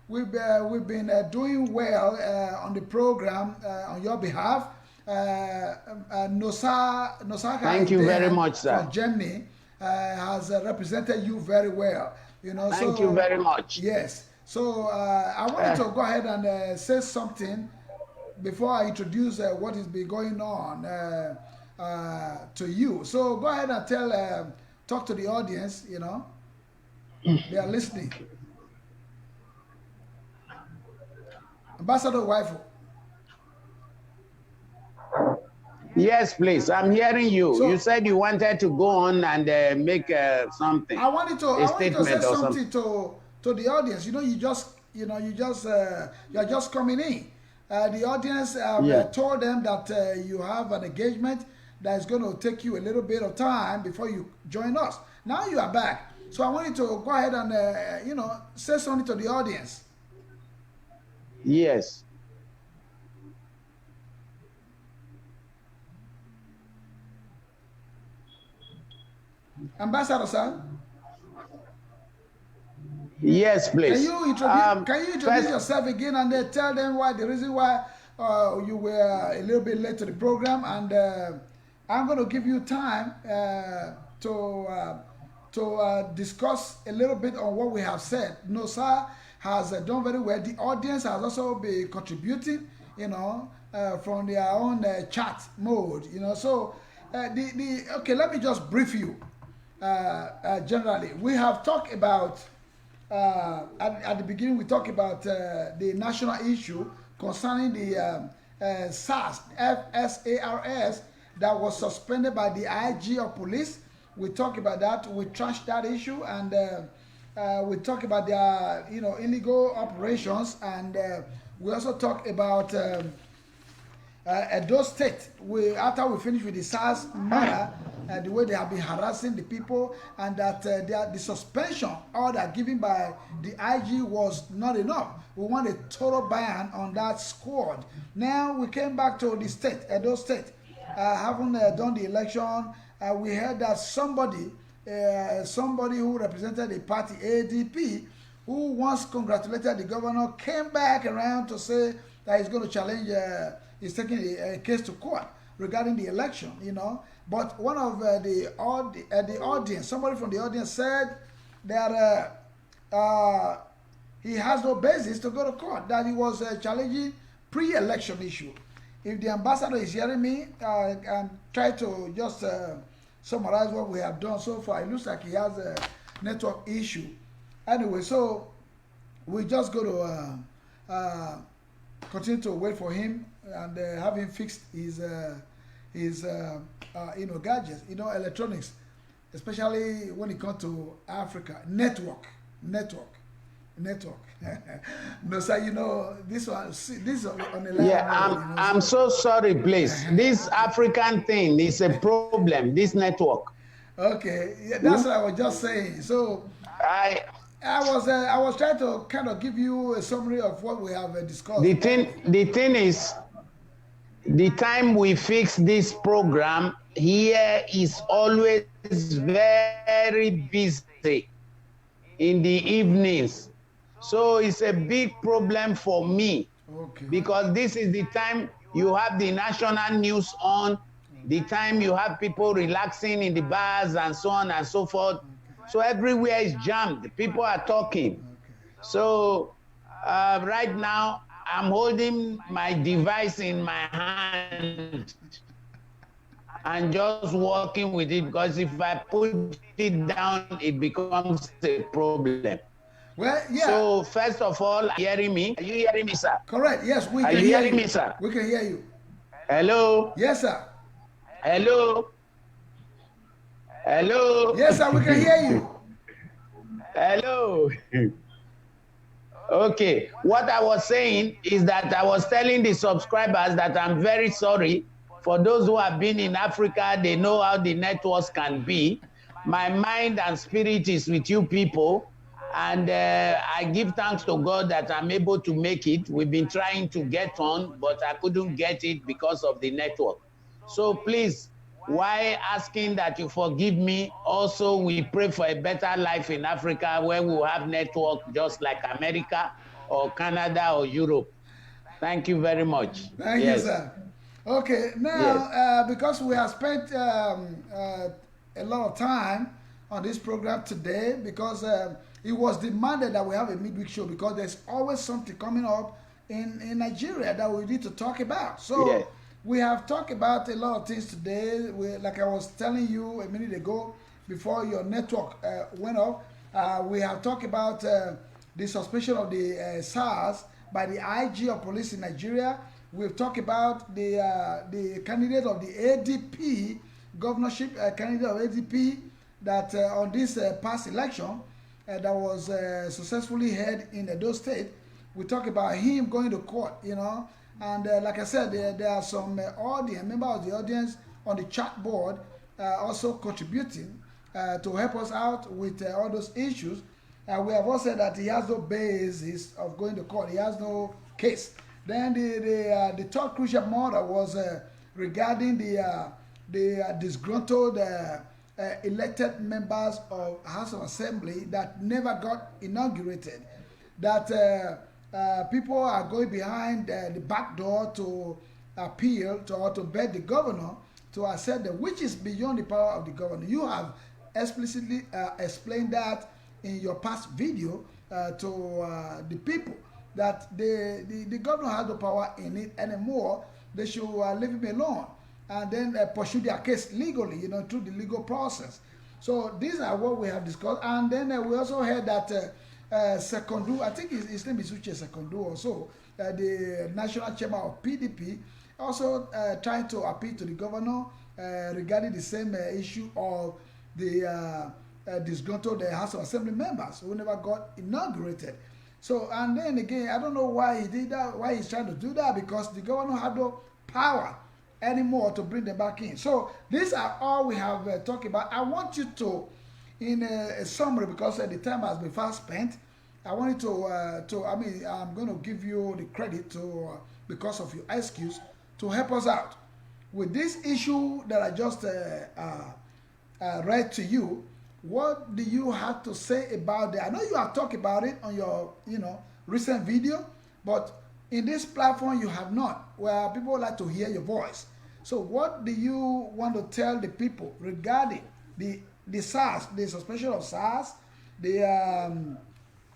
We've been doing well on the program on your behalf. Nosaka, thank you very much, sir. From Germany, has represented you very well. You know, Thank you very much. Yes. So I wanted to go ahead and say something before I introduce what is been going on to you. So go ahead and talk to the audience. You know, they are listening. Ambassador Wifo. Yes, please. I'm hearing you. So, you said you wanted to go on and make something. I wanted to say something to the audience. You know, you're just coming in. The audience told them that you have an engagement that is going to take you a little bit of time before you join us. Now you are back. So I wanted to go ahead and say something to the audience. Yes. Ambassador, sir? Yes, please. Can you introduce yourself again and then tell them the reason why you were a little bit late to the program? And I'm going to give you time to discuss a little bit on what we have said. No, sir has done very well. The audience has also been contributing, from their own chat mode, So okay, let me just brief you. Generally, we have talked about at the beginning. We talked about the national issue concerning the SARS, FSARS, that was suspended by the IG of police. We talked about that. We trashed that issue, and we talked about their illegal operations, and we also talked about Edo State. After we finished with the SARS matter, the way they have been harassing the people, and that the suspension order given by the IG was not enough. We want a total ban on that squad. Now we came back to the state, Edo State. Haven't done the election. We heard that somebody who represented the party ADP, who once congratulated the governor, came back around to say that he's going to challenge, he's taking a case to court regarding the election, But one of the audience, somebody from the audience said that he has no basis to go to court, that he was challenging pre-election issue. If the ambassador is hearing me, and try to just summarize what we have done so far, it looks like he has a network issue. Anyway, so we just go to continue to wait for him and have him fix his gadgets, electronics, especially when it comes to Africa. Network. No, sir, this is on the line. Yeah, I'm so sorry, please. This African thing is a problem, this network. Okay, yeah, that's what I was just saying. So I was trying to kind of give you a summary of what we have discussed. The thing is, the time we fix this program here is always very busy in the evenings. So it's a big problem for me, because this is the time you have the national news on, the time you have people relaxing in the bars and so on and so forth. So everywhere is jammed. People are talking. So right now, I'm holding my device in my hand and just working with it, because if I put it down, it becomes a problem. Well, yeah. So first of all, are you hearing me? Are you hearing me, sir? Correct. Yes, we can hear you. Are you hearing me, sir? We can hear you. Hello? Yes, sir. Hello? Hello? Yes, sir, we can hear you. Hello? Okay, what I was saying is that I was telling the subscribers that I'm very sorry. For those who have been in Africa, they know how the networks can be. My mind and spirit is with you people. And I give thanks to God that I'm able to make it. We've been trying to get on, but I couldn't get it because of the network. So please, while asking that you forgive me, also we pray for a better life in Africa, where we will have network just like America or Canada or Europe. Thank you very much. Thank you, sir. Okay, now, because we have spent a lot of time on this program today because it was demanded that we have a midweek show because there's always something coming up in Nigeria that we need to talk about. So Yeah. we have talked about a lot of things today. Like I was telling you a minute ago before your network went off, we have talked about the suspension of the SARS by the IG of police in Nigeria. We've talked about the candidate of the ADP, governorship candidate of ADP, that on this past election that was successfully held in Edo State. We talk about him going to court, you know, and like I said, there are some audience, members of the audience on the chat board also contributing to help us out with all those issues. We have also said that he has no basis of going to court. He has no case. Then the third crucial matter was regarding the disgruntled elected members of House of Assembly that never got inaugurated. That people are going behind the back door to appeal to or to beg the governor to accept them, which is beyond the power of the governor. You have explicitly explained that in your past video to the people that the governor has no power in it anymore. They should leave him alone and then pursue their case legally, you know, through the legal process. So these are what we have discussed. And then we also heard that Secondu, I think his name is Uche Secondu also, the national chairman of PDP, also trying to appeal to the governor regarding the same issue of the disgruntled House of Assembly members who never got inaugurated. So, and then again, I don't know why he did that, why he's trying to do that, because the governor had no power anymore to bring them back in. So, these are all we have talked about. I want you to, in a summary, because the time has been fast spent, I want you to I mean, I'm going to give you the credit to, because of your excuse, to help us out with this issue that I just read to you. What do you have to say about that? I know you have talked about it on your, you know, recent video, but in this platform you have not, where people like to hear your voice. So what do you want to tell the people regarding the SARS, the suspension of SARS, the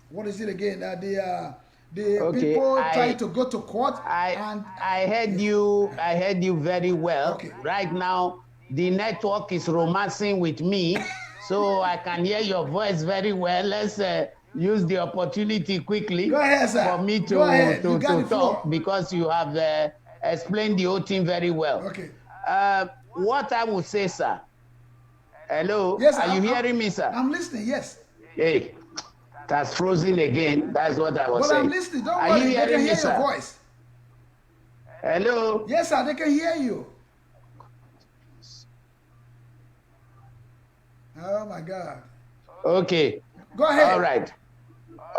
what is it again? The Okay, people trying to go to court. I heard you. I heard you very well. Okay. Right now, the network is romancing with me, so I can hear your voice very well. Let's use the opportunity quickly. Go ahead, sir. For me Go ahead. to You got the floor. talk, because you have explained the whole thing very well. Okay. What I would say, sir. Hello. Yes, Are you hearing me, sir? I'm listening. Yes. Hey, that's frozen again. That's what I was But saying. I'm listening. Don't Are worry. you They can hearing me, hear sir? your voice. Hello. Yes, sir. They can hear you. Oh my God. Okay. Go ahead. All right.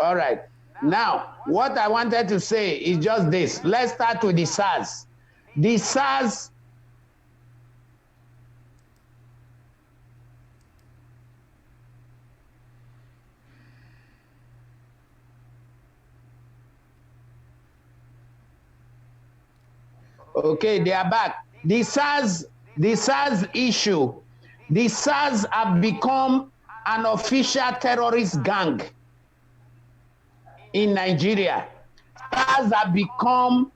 All right. Now, what I wanted to say is just this. Let's start with the SARS. The SARS. Okay, they are back. The SARS issue. The SARS have become an official terrorist gang in Nigeria. SARS have become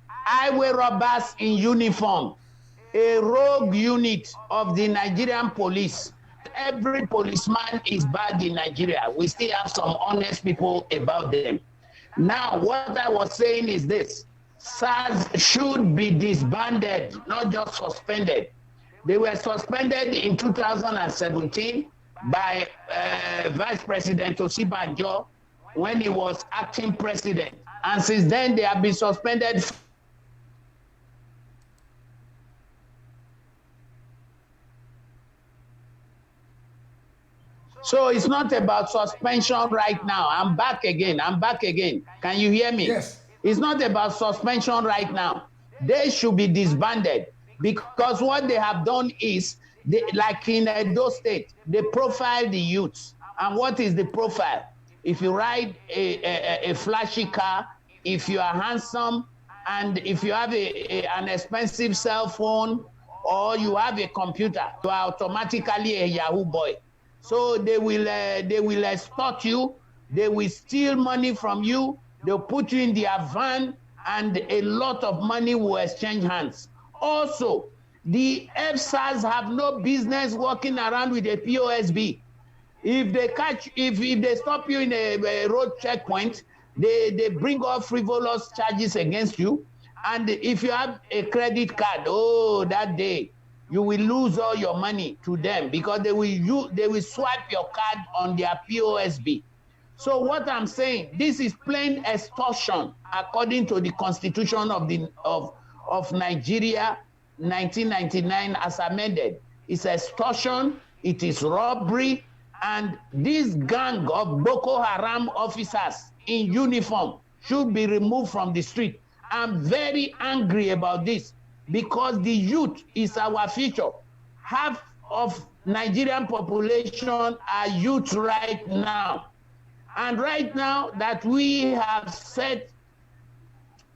highway robbers in uniform, a rogue unit of the Nigerian police. Every policeman is bad in Nigeria. We still have some honest people about them. Now, what I was saying is this. SARS should be disbanded, not just suspended. They were suspended in 2017 by Vice President Osibanjo when he was acting president. And since then, they have been suspended. So it's not about suspension right now. I'm back again. Can you hear me? Yes. It's not about suspension right now. They should be disbanded, because what they have done is, like in Edo State, they profile the youths. And what is the profile? If you ride a flashy car, if you are handsome, and if you have an expensive cell phone, or you have a computer, you are automatically a Yahoo boy. So they will extort you, they will steal money from you, they'll put you in their van, and a lot of money will exchange hands. Also, the FSAs have no business walking around with a POSB. If they catch, if they stop you in a road checkpoint, they bring up frivolous charges against you. And if you have a credit card, oh, that day, you will lose all your money to them because they will swipe your card on their POSB. So what I'm saying, this is plain extortion according to the Constitution of Nigeria, 1999 as amended. It's extortion, it is robbery, and this gang of Boko Haram officers in uniform should be removed from the street. I'm very angry about this because the youth is our future. Half of Nigerian population are youth right now. And right now that we have set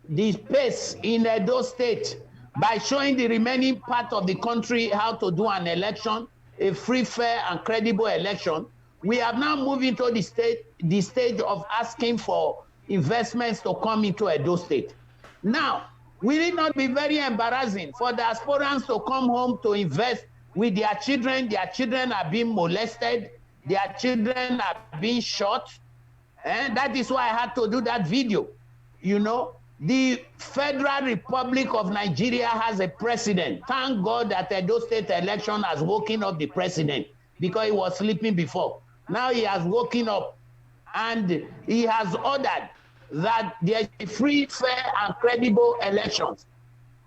the pace in Edo State by showing the remaining part of the country how to do an election, a free, fair, and credible election, we have now moved into the stage of asking for investments to come into Edo State. Now, will it not be very embarrassing for the aspirants to come home to invest with their children? Their children are being molested, their children are being shot, and that is why I had to do that video. You know, the Federal Republic of Nigeria has a president. Thank God that Edo State election has woken up the president because he was sleeping before. Now he has woken up and he has ordered that there is free, fair, and credible elections.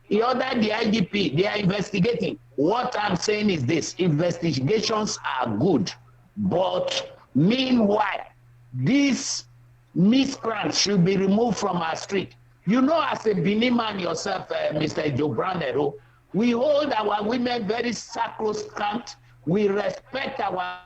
He ordered the IGP, they are investigating. What I'm saying is this, investigations are good, but meanwhile, these miscreants should be removed from our street. You know, as a Benin man yourself, Mr. Idele-Ero, we hold our women very sacrosanct. We respect our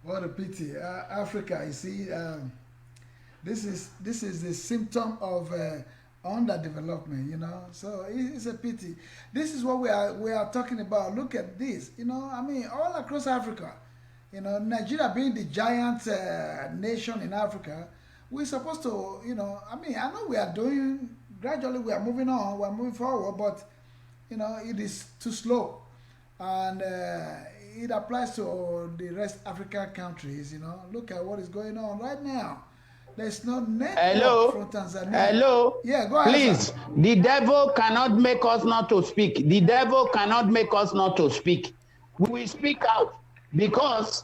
What a pity. Africa, you see, this is the symptom of underdevelopment, you know. So it's a pity. This is what we are talking about. Look at this, you know. I mean, all across Africa, you know, Nigeria being the giant nation in Africa, we're supposed to, you know. I mean, I know we are doing gradually. We are moving on. We are moving forward, but you know, it is too slow, and it applies to the rest African countries, you know. Look at what is going on right now. There's no network from Tanzania. Hello? Yeah, go ahead. Please, sir. The devil cannot make us not to speak. The devil cannot make us not to speak. We will speak out because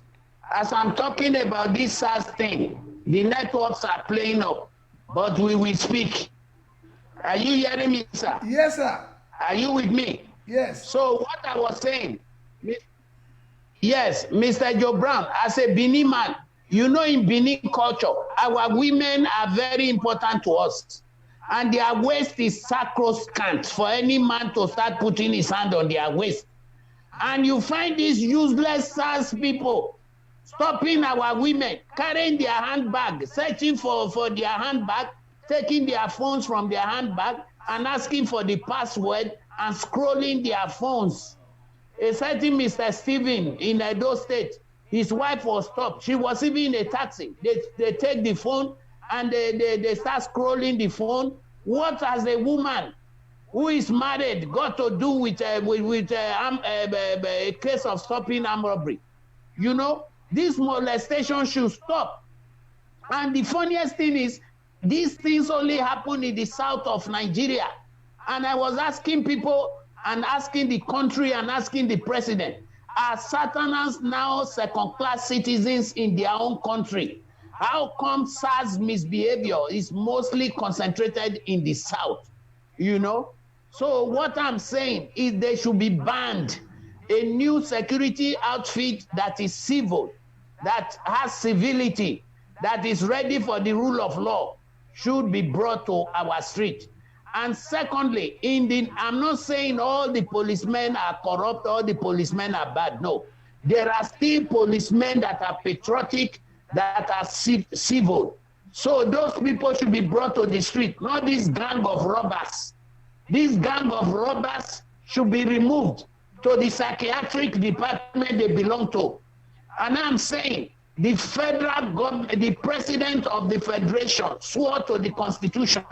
as I'm talking about this SARS thing, the networks are playing up, but we will speak. Are you hearing me, sir? Yes, sir. Are you with me? Yes. So what I was saying, yes, Mr. Joe Brown, as a Benin man, you know, in Benin culture, our women are very important to us. And their waist is sacrosanct for any man to start putting his hand on their waist. And you find these useless SARS people stopping our women, carrying their handbag, searching for their handbag, taking their phones from their handbag, and asking for the password and scrolling their phones. A certain Mr. Stephen in Edo State, his wife was stopped. She was even in a taxi. They take the phone and they start scrolling the phone. What has a woman who is married got to do with a case of stopping armed robbery? You know, this molestation should stop. And the funniest thing is, these things only happen in the south of Nigeria. And I was asking people and asking the country and asking the president, are Southerners now second-class citizens in their own country? How come SARS misbehavior is mostly concentrated in the south? You know? So what I'm saying is they should be banned. a new security outfit that is civil, that has civility, that is ready for the rule of law should be brought to our street. And secondly, I'm not saying all the policemen are corrupt, all the policemen are bad. No, there are still policemen that are patriotic, that are civil. So those people should be brought to the street, not this gang of robbers. This gang of robbers should be removed to the psychiatric department they belong to. And I'm saying, the federal government, the president of the federation swore to the constitution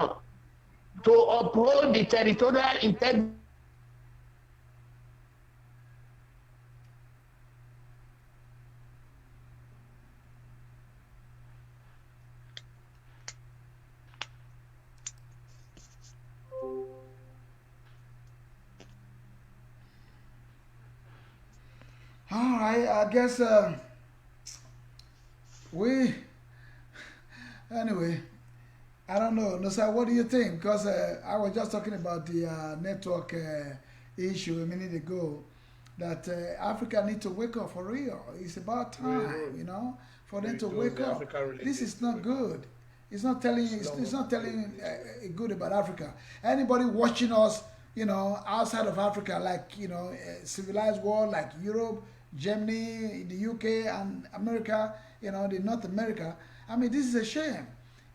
to uphold the territorial integrity. All right, I guess anyway, I don't know. Nosa, what do you think? Because I was just talking about the network issue a minute ago, that Africa need to wake up for real. It's about time, you know, for them to wake up. This is not good. It's not telling. It's not telling good about Africa. Anybody watching us, you know, outside of Africa, like, you know, civilized world like Europe, Germany, the UK, and America, you know, the North America. I mean, this is a shame.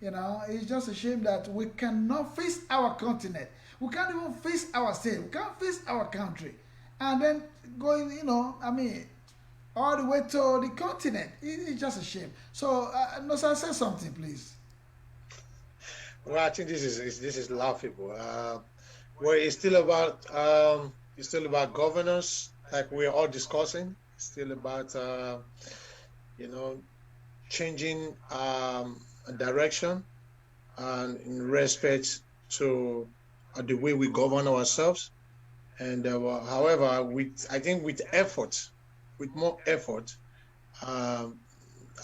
You know, it's just a shame that we cannot face our continent. We can't even face our state. We can't face our country. And then going, you know, I mean, all the way to the continent. It's just a shame. So, Nosa, say something, please. Well, I think this is laughable. Well, it's still about governance, like we're all discussing. It's still about you know, changing direction and in respect to the way we govern ourselves. And however, I think with more effort, and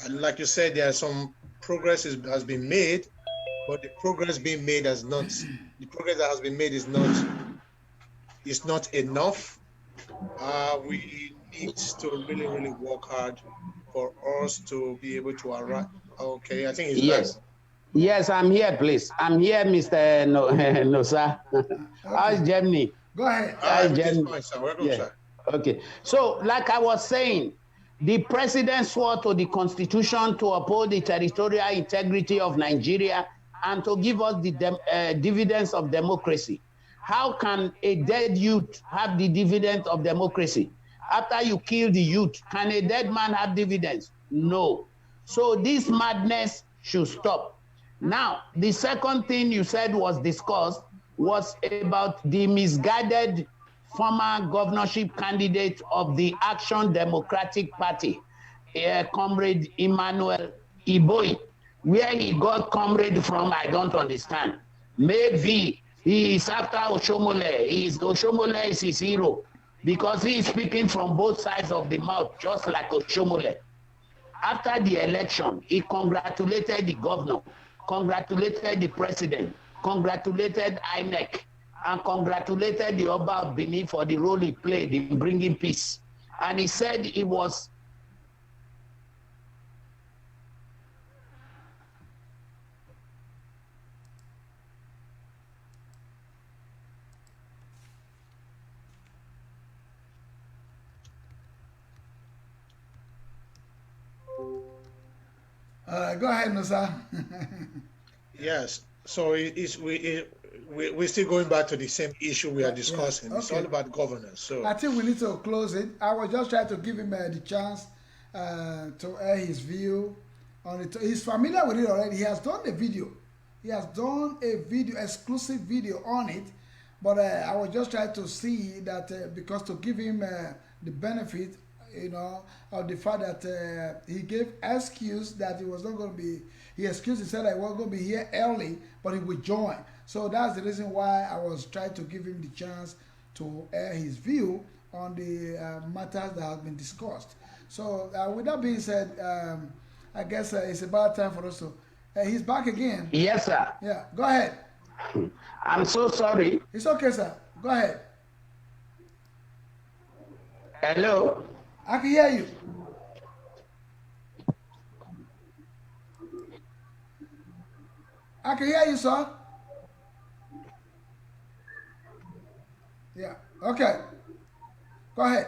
like you said, there are some progress has been made, but the progress being made has not. The progress that has been made is not enough. We need to really work hard for us to be able to arrive. Okay, I think it's yes. Nice. Yes, I'm here, please. I'm here, Mr. Nosa. Okay. How's Germany? Go ahead. How's Germany? Fine, sir. Welcome, yeah. Sir. Okay. So, like I was saying, the president swore to the constitution to uphold the territorial integrity of Nigeria and to give us the dividends of democracy. How can a dead youth have the dividends of democracy? After you kill the youth, can a dead man have dividends? No. So this madness should stop. Now, the second thing you said was discussed was about the misguided former governorship candidate of the Action Democratic Party, Comrade Emmanuel Iboy. Where he got comrade from, I don't understand. Maybe he is after Oshomole. Oshomole is his hero because he is speaking from both sides of the mouth, just like Oshomole. After the election, he congratulated the governor, congratulated the president, congratulated INEC, and congratulated the Oba of Benin for the role he played in bringing peace. And he said he was go ahead, Nosa. Yes. So we're still going back to the same issue we are discussing. Yeah. Okay. It's all about governance. So I think we need to close it. I was just trying to give him the chance to air his view on it. He's familiar with it already. He has done a video. He has done a video, exclusive video on it. But I was just trying to see that because to give him the benefit, you know, of the fact that he gave excuse that he was not going to be. He excused himself that he was going to be here early, but he would join. So that's the reason why I was trying to give him the chance to air his view on the matters that have been discussed. So with that being said, I guess it's about time for us to. He's back again. Yes, sir. Yeah, go ahead. I'm so sorry. It's okay, sir. Go ahead. Hello? I can hear you. I can hear you, sir. Yeah. Okay. Go ahead.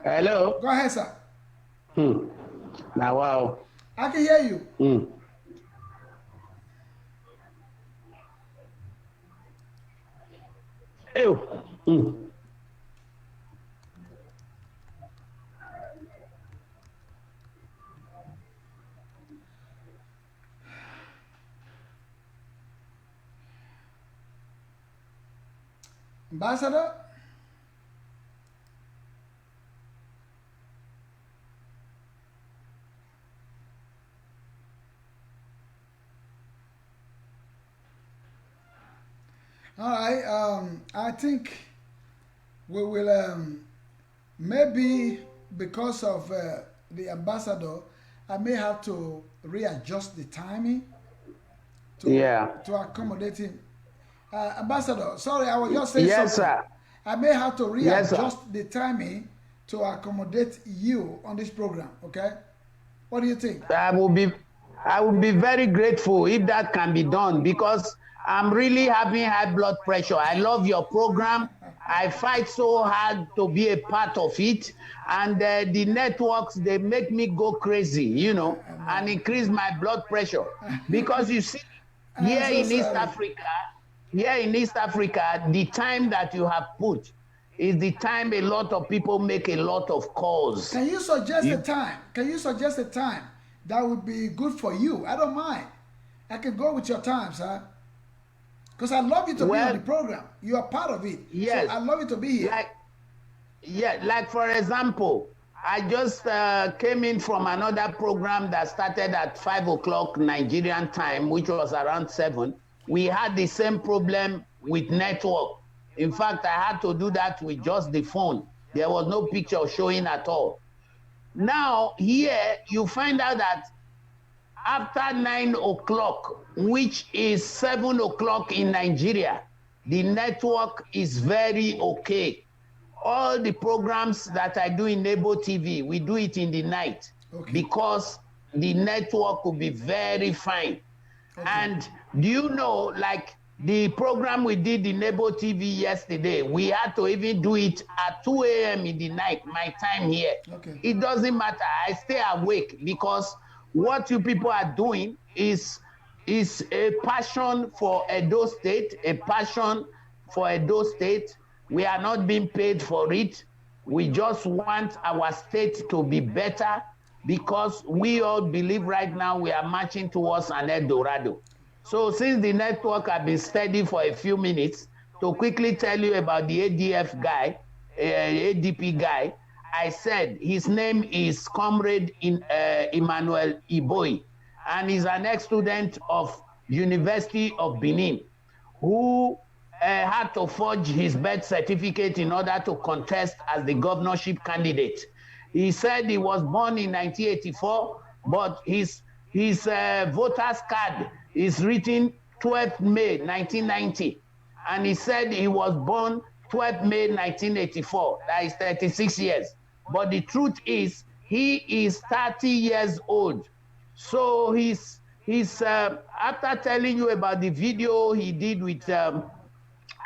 Hello? Go ahead, sir. Now, wow. I can hear you. Ew. Ambassador? All right. I think we will maybe because of the ambassador, I may have to readjust the timing to accommodate him. Ambassador, sorry, I was just saying Yes, something. sir. I may have to Yes, sir. readjust the timing to accommodate you on this program. Okay? What do you think? I will be very grateful if that can be done, because I'm really having high blood pressure. I love your program. I fight so hard to be a part of it, and the networks, they make me go crazy, you know, and increase my blood pressure. Because you see, here so in East sorry. Africa, the time that you have put is the time a lot of people make a lot of calls. Can you suggest a time? Can you suggest a time that would be good for you? I don't mind. I can go with your time, sir. Because I love you to be on the program. You are part of it. Yes. So I love you to be here. Like for example, I just came in from another program that started at 5 o'clock Nigerian time, which was around 7. We had the same problem with network. In fact, I had to do that with just the phone. There was no picture showing at all. Now, here, you find out that after 9 o'clock, which is 7 o'clock in Nigeria, the network is very okay. All the programs that I do in Nebo TV, we do it in the night, because the network will be very fine. Okay. And do you know, like the program we did in Nebo TV yesterday, we had to even do it at 2 a.m. in the night, my time here. Okay. It doesn't matter. I stay awake, because what you people are doing is a passion for Edo State, a passion for Edo State. We are not being paid for it. We just want our state to be better, because we all believe right now we are marching towards an El Dorado. So since the network has been steady for a few minutes, to quickly tell you about the ADF guy, ADP guy, I said his name is Comrade Emmanuel Iboy, and he's an ex-student of University of Benin, who had to forge his birth certificate in order to contest as the governorship candidate. He said he was born in 1984, but his voter's card is written 12th May 1990, and he said he was born 12th May 1984. That is 36 years. But the truth is, he is 30 years old. So he's after telling you about the video he did with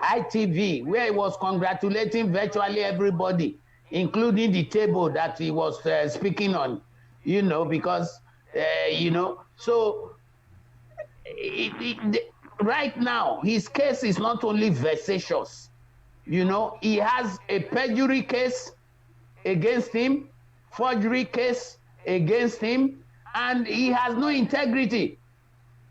ITV, where he was congratulating virtually everybody, including the table that he was speaking on, you know, because, you know, so right now, his case is not only vexatious, you know, he has a perjury case against him, forgery case against him, and he has no integrity.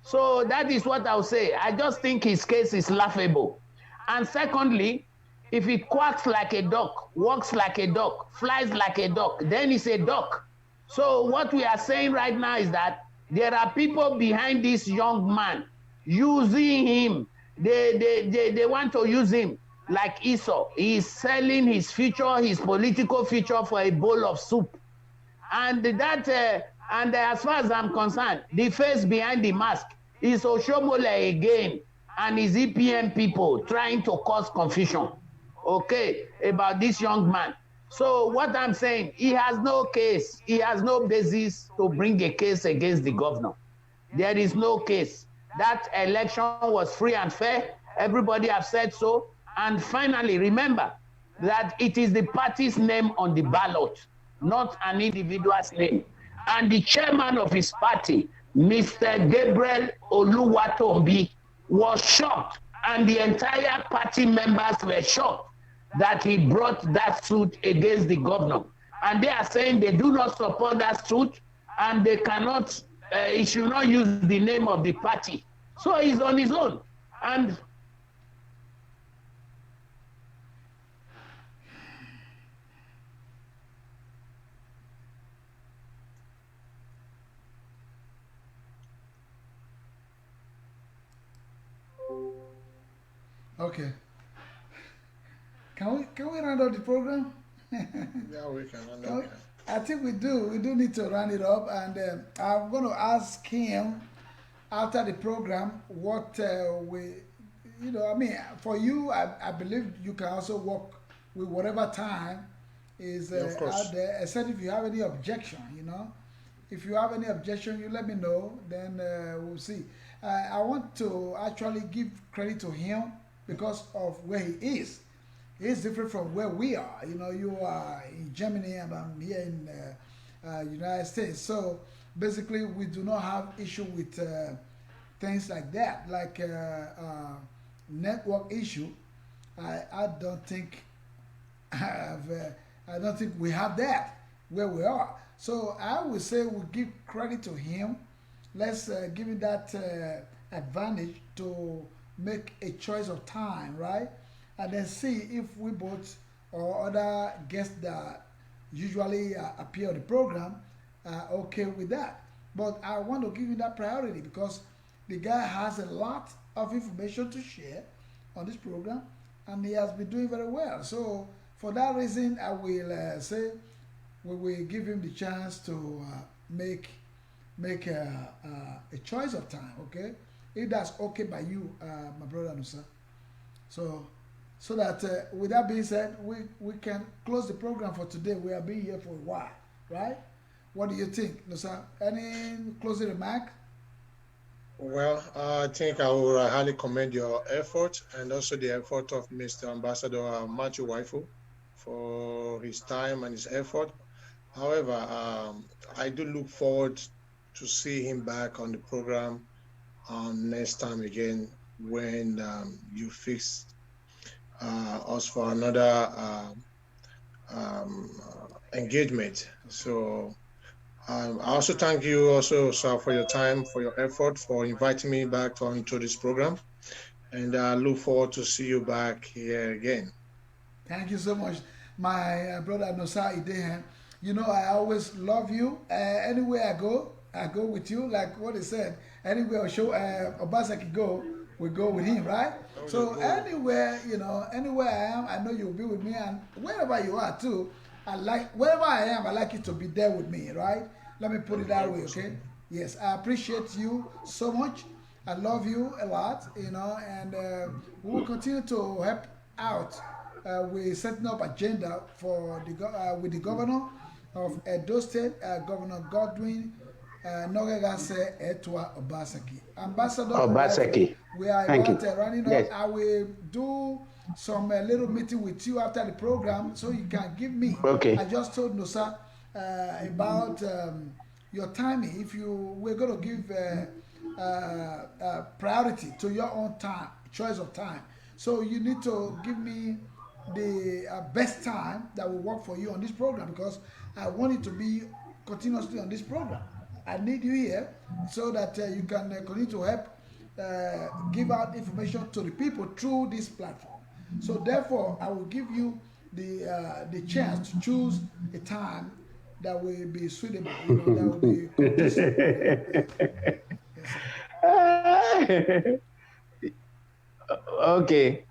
So that is what I'll say. I just think his case is laughable. And secondly, if it quacks like a duck, walks like a duck, flies like a duck, then it's a duck. So what we are saying right now is that there are people behind this young man using him. They want to use him like Esau. He is selling his future, his political future, for a bowl of soup. And that, and as far as I'm concerned, the face behind the mask is Oshomole again, and his EPM people trying to cause confusion. okay, about this young man. So what I'm saying, he has no case, he has no basis to bring a case against the governor. There is no case. That election was free and fair. Everybody have said so. And finally, remember that it is the party's name on the ballot, not an individual's name. And the chairman of his party, Mr. Gabriel Oluwatombi, was shocked, and the entire party members were shocked that he brought that suit against the governor. And they are saying they do not support that suit, and they cannot, he should not use the name of the party. So he's on his own. And okay. Can we round up the program? Yeah, we can. Okay. I think we do. We do need to round it up, and I'm going to ask him after the program what I mean, for you, I believe you can also work with whatever time is out there, except if you have any objection, If you have any objection, you let me know, then we'll see. I want to actually give credit to him because of where he is. It's different from where we are. You are in Germany and I'm here in United States. So basically, we do not have issue with things like that, like network issue. I don't think I don't think we have that where we are. So I would say we give credit to him. Let's give him that advantage to make a choice of time, right? And then see if we both or other guests that usually appear on the program are okay with that. But I want to give you that priority because the guy has a lot of information to share on this program and he has been doing very well. So for that reason, I will say we will give him the chance to make a choice of time, okay? If that's okay by you, my brother Nusa. So that with that being said, we can close the program for today. We have been here for a while, right? What do you think, Nusa? Any closing remark? Well, I think I will highly commend your effort and also the effort of Mr. Ambassador Matthew Waifu for his time and his effort. However, I do look forward to see him back on the program next time again when you fix us for another engagement. So I also thank you also, sir, for your time, for your effort, for inviting me back onto this program. And I look forward to see you back here again. Thank you so much, my brother Nosa Idele-Ero. I always love you. Anywhere I go with you. Like what he said, anywhere Obaseki go, we go with him, right? So anywhere, anywhere I am, I know you'll be with me, and wherever you are too, wherever I am, I like you to be there with me, right? Let me put it that way, okay? Yes, I appreciate you so much. I love you a lot, and we will continue to help out with setting up agenda for with the governor of Edo State, Governor Godwin Nogegase Etwa Obaseki. Ambassador Obaseki. We are running up. Yes. I will do some little meeting with you after the program so you can give me. Okay. I just told Nusa about your timing. If we're going to give priority to your own time, choice of time. So you need to give me the best time that will work for you on this program because I want it to be continuously on this program. I need you here so that you can continue to help give out information to the people through this platform. So therefore, I will give you the chance to choose a time that will be suitable, that will be conducive. Okay.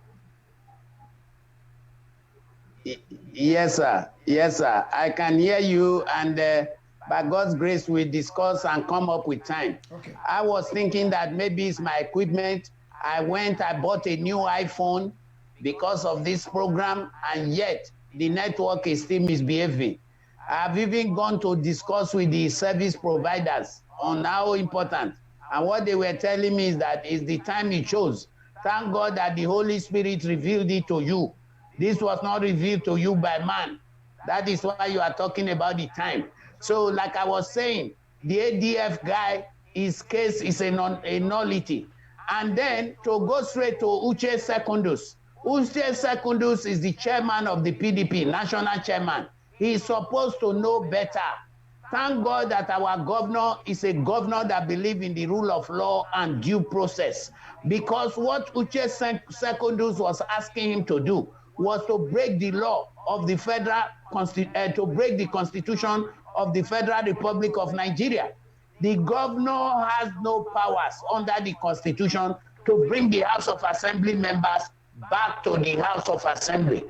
Yes, sir. Yes, sir. I can hear you, and by God's grace, we discuss and come up with time. Okay. I was thinking that maybe it's my equipment. I bought a new iPhone because of this program, and yet the network is still misbehaving. I've even gone to discuss with the service providers on how important, and what they were telling me is that it's the time it chose. Thank God that the Holy Spirit revealed it to you. This was not revealed to you by man. That is why you are talking about the time. So like I was saying, the ADF guy, his case is a nullity. And then to go straight to Uche Secondus. Uche Secondus is the chairman of the PDP, national chairman. He is supposed to know better. Thank God that our governor is a governor that believes in the rule of law and due process. Because what Uche Secondus was asking him to do was to break the law of the federal, to break the constitution of the Federal Republic of Nigeria. The governor has no powers under the constitution to bring the House of Assembly members back to the House of Assembly.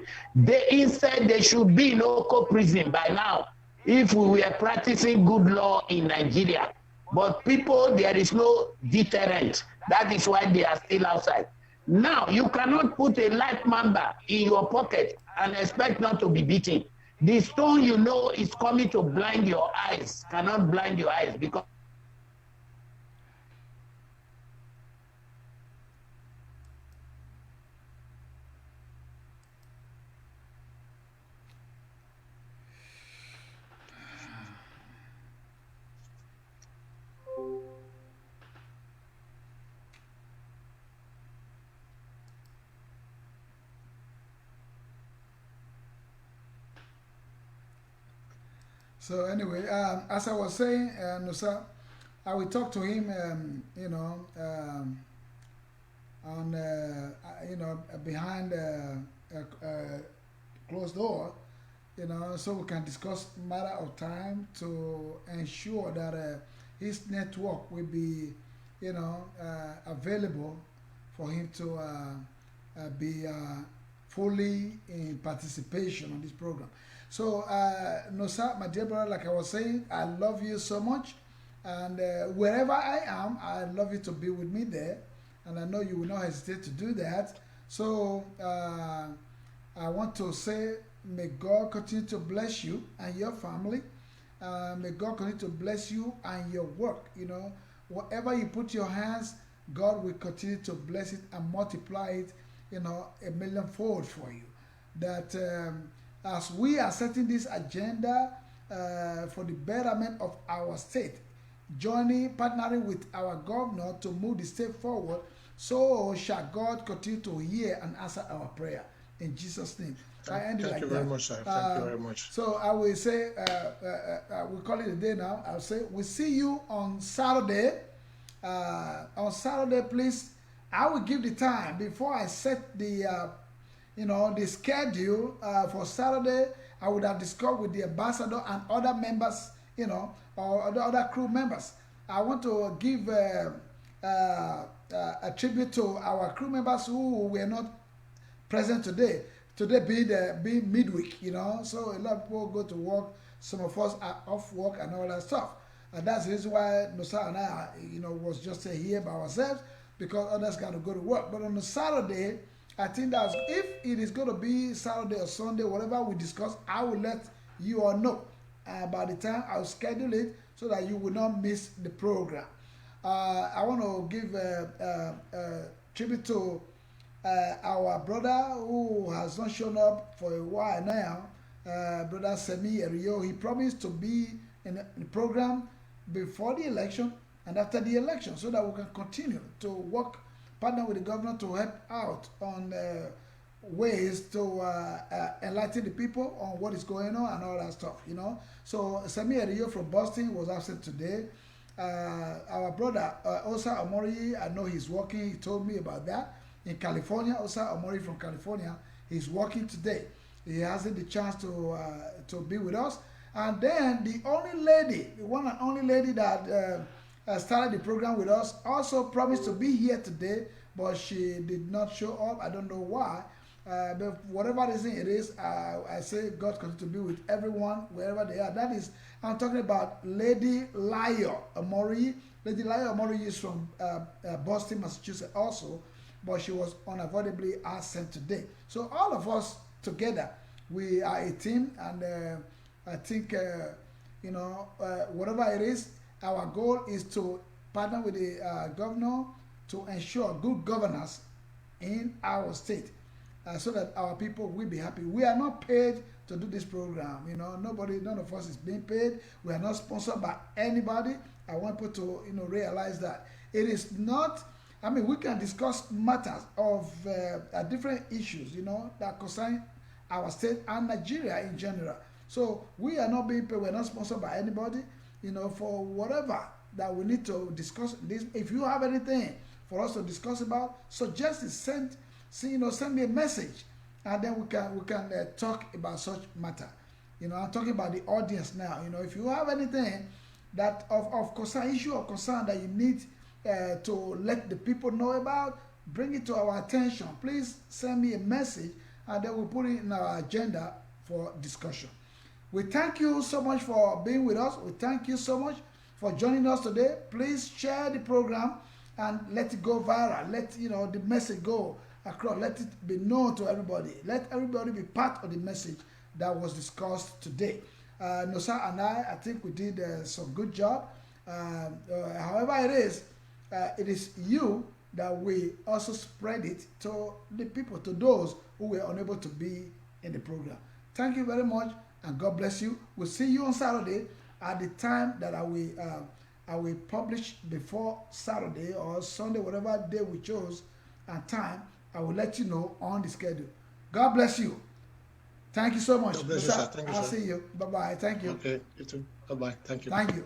Instead, they should be in local prison by now if we were practicing good law in Nigeria. But people, there is no deterrent. That is why they are still outside. Now, you cannot put a life member in your pocket and expect not to be beaten. The stone you know is coming to blind your eyes, cannot blind your eyes because So anyway, as I was saying, Nusa, I will talk to him, on, behind a closed door, so we can discuss matter of time to ensure that his network will be, available for him to be fully in participation on this program. So, Nosa, my dear brother, like I was saying, I love you so much. And wherever I am, I love you to be with me there. And I know you will not hesitate to do that. So, I want to say, may God continue to bless you and your family. May God continue to bless you and your work. Whatever you put your hands, God will continue to bless it and multiply it, a millionfold for you. That as we are setting this agenda for the betterment of our state, partnering with our governor to move the state forward, so shall God continue to hear and answer our prayer. In Jesus' name. Thank you very much, sir. Thank you very much. So I will say, we'll call it a day now. I'll say, we'll see you on Saturday. On Saturday, please, I will give the time before I set the the schedule for Saturday. I would have discussed with the ambassador and other members, or the other crew members. I want to give a tribute to our crew members who were not present today. Today being midweek, so a lot of people go to work. Some of us are off work and all that stuff. And that's the reason why Nusa and I, was just here by ourselves, because others got to go to work. But on the Saturday, I think that if it is going to be Saturday or Sunday, whatever we discuss, I will let you all know. By the time I'll schedule it so that you will not miss the program. I want to give a tribute to our brother who has not shown up for a while now, Brother Idele-Ero. He promised to be in the program before the election and after the election so that we can continue to work, partner with the governor to help out on ways to enlighten the people on what is going on and all that stuff, So Idele-Ero from Boston was absent today. Our brother Osa Omori, I know he's working. He told me about that. In California, Osa Omori from California, he's working today. He hasn't the chance to be with us. And then the only lady, the one and only lady that started the program with us, also promised to be here today, but she did not show up. I don't know why. But whatever reason it is, I say God continue to be with everyone wherever they are. That is, I'm talking about Lady Layo Omori. Lady Layo Omori is from Boston, Massachusetts also. but she was unavoidably absent today. So all of us together, we are a team, and I think whatever it is, our goal is to partner with the governor to ensure good governance in our state, so that our people will be happy. We are not paid to do this program. None of us is being paid. We are not sponsored by anybody. I want people to realize that it is not. I mean, we can discuss matters of different issues, that concern our state and Nigeria in general. So we are not being paid. We're not sponsored by anybody. For whatever that we need to discuss this. If you have anything for us to discuss about, suggest it. Send me a message, and then we can talk about such matter. I'm talking about the audience now. If you have anything that of concern, issue of concern that you need to let the people know about, bring it to our attention. Please send me a message, and then we'll put it in our agenda for discussion. We thank you so much for being with us. We thank you so much for joining us today. Please share the program and let it go viral. Let the message go across. Let it be known to everybody. Let everybody be part of the message that was discussed today. Nosa and I think we did some good job. However it is you that we also spread it to the people, to those who were unable to be in the program. Thank you very much, and God bless you. We'll see you on Saturday at the time that I will publish before Saturday or Sunday, whatever day we chose and time. I will let you know on the schedule. God bless you. Thank you so much. God bless you, sir. Thank you, I'll sir. see you. Bye-bye. Thank you. Okay, you too. Bye-bye. Thank you. Thank you.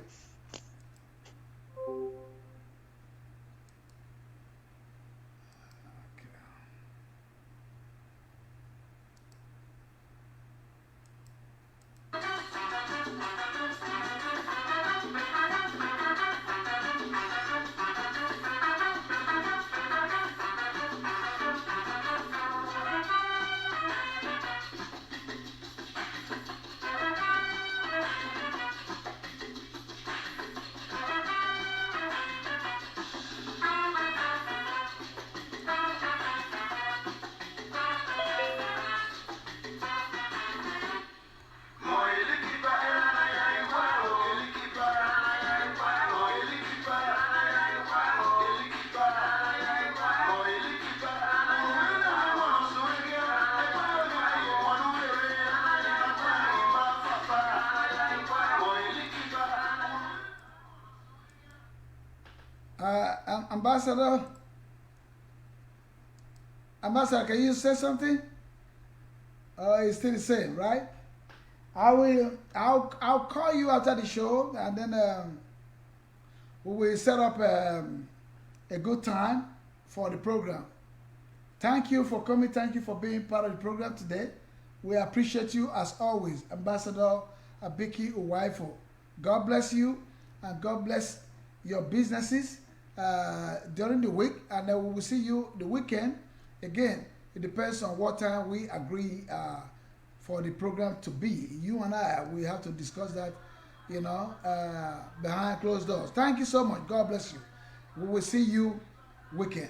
Ambassador, can you say something? It's still the same, right? I'll call you after the show, and then we will set up a good time for the program. Thank you for coming. Thank you for being part of the program today. We appreciate you as always, Ambassador Abiki Uwaifo. God bless you, and God bless your businesses during the week, and then we will see you the weekend. Again, it depends on what time we agree for the program to be. You and I, we have to discuss that, behind closed doors. Thank you so much. God bless you. We will see you weekend.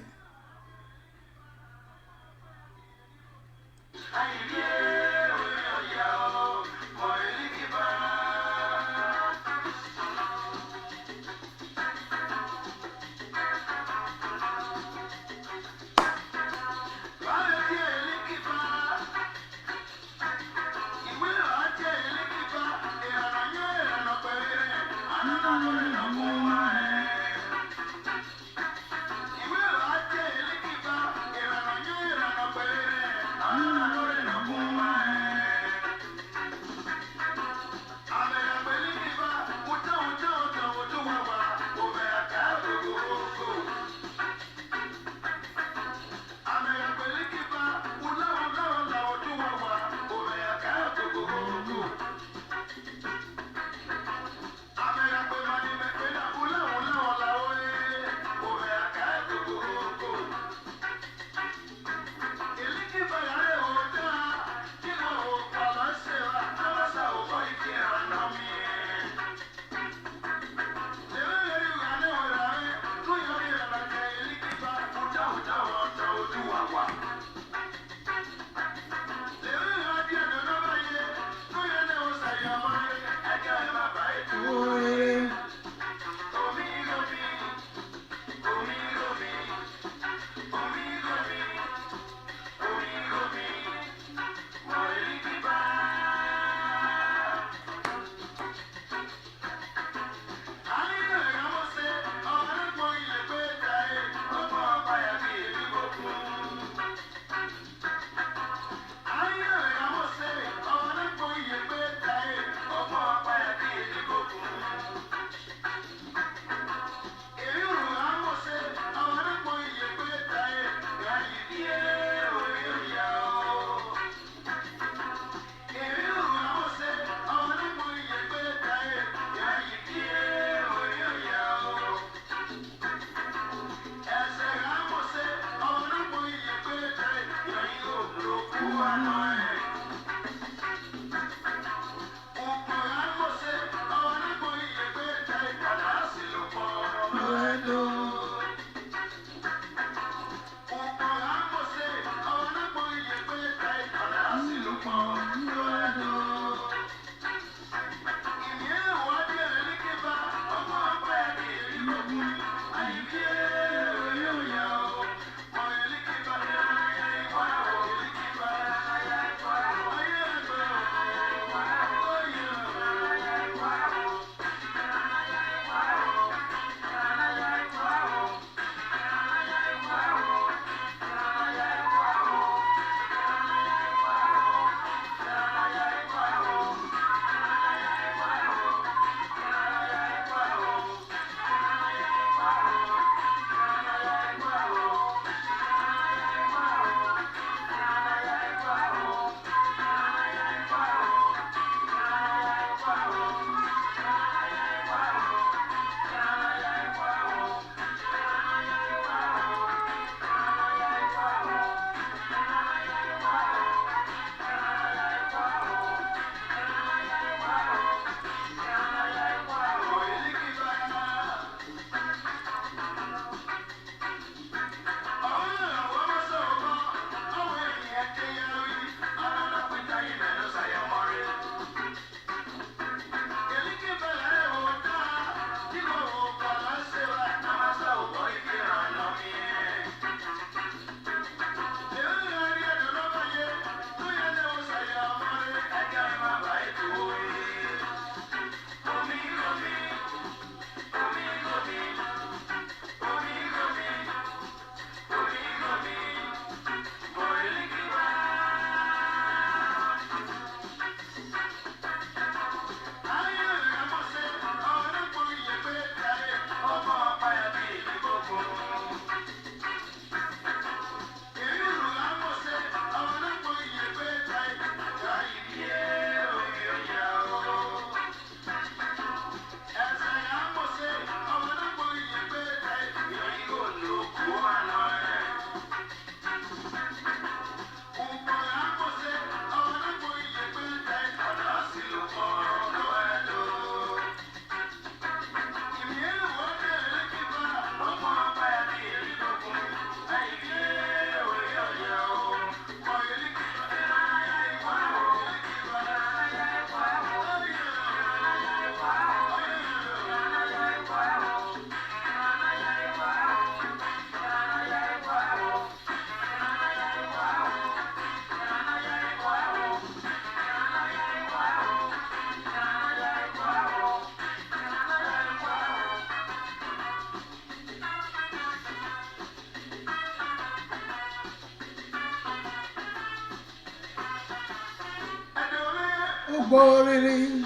Boriri,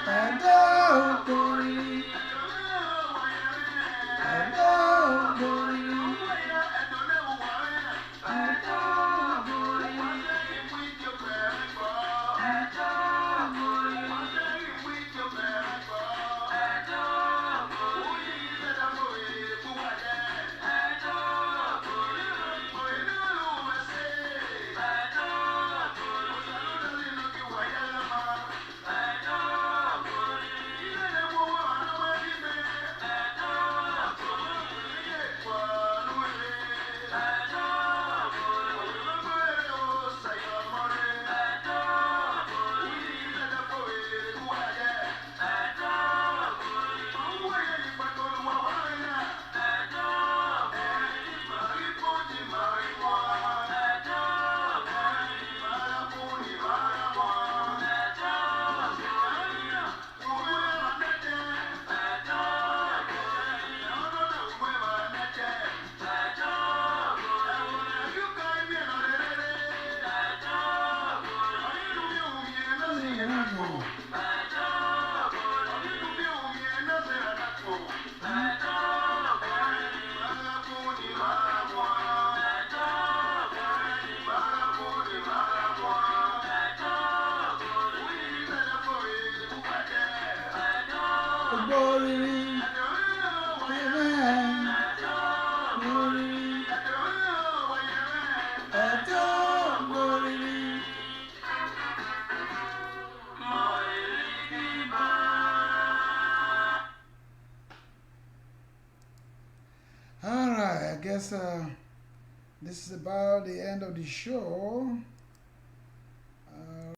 Ado Boriri, Ado Boriri, Ado Boriri, Ado Boriri. All right, I guess this is about the end of the show.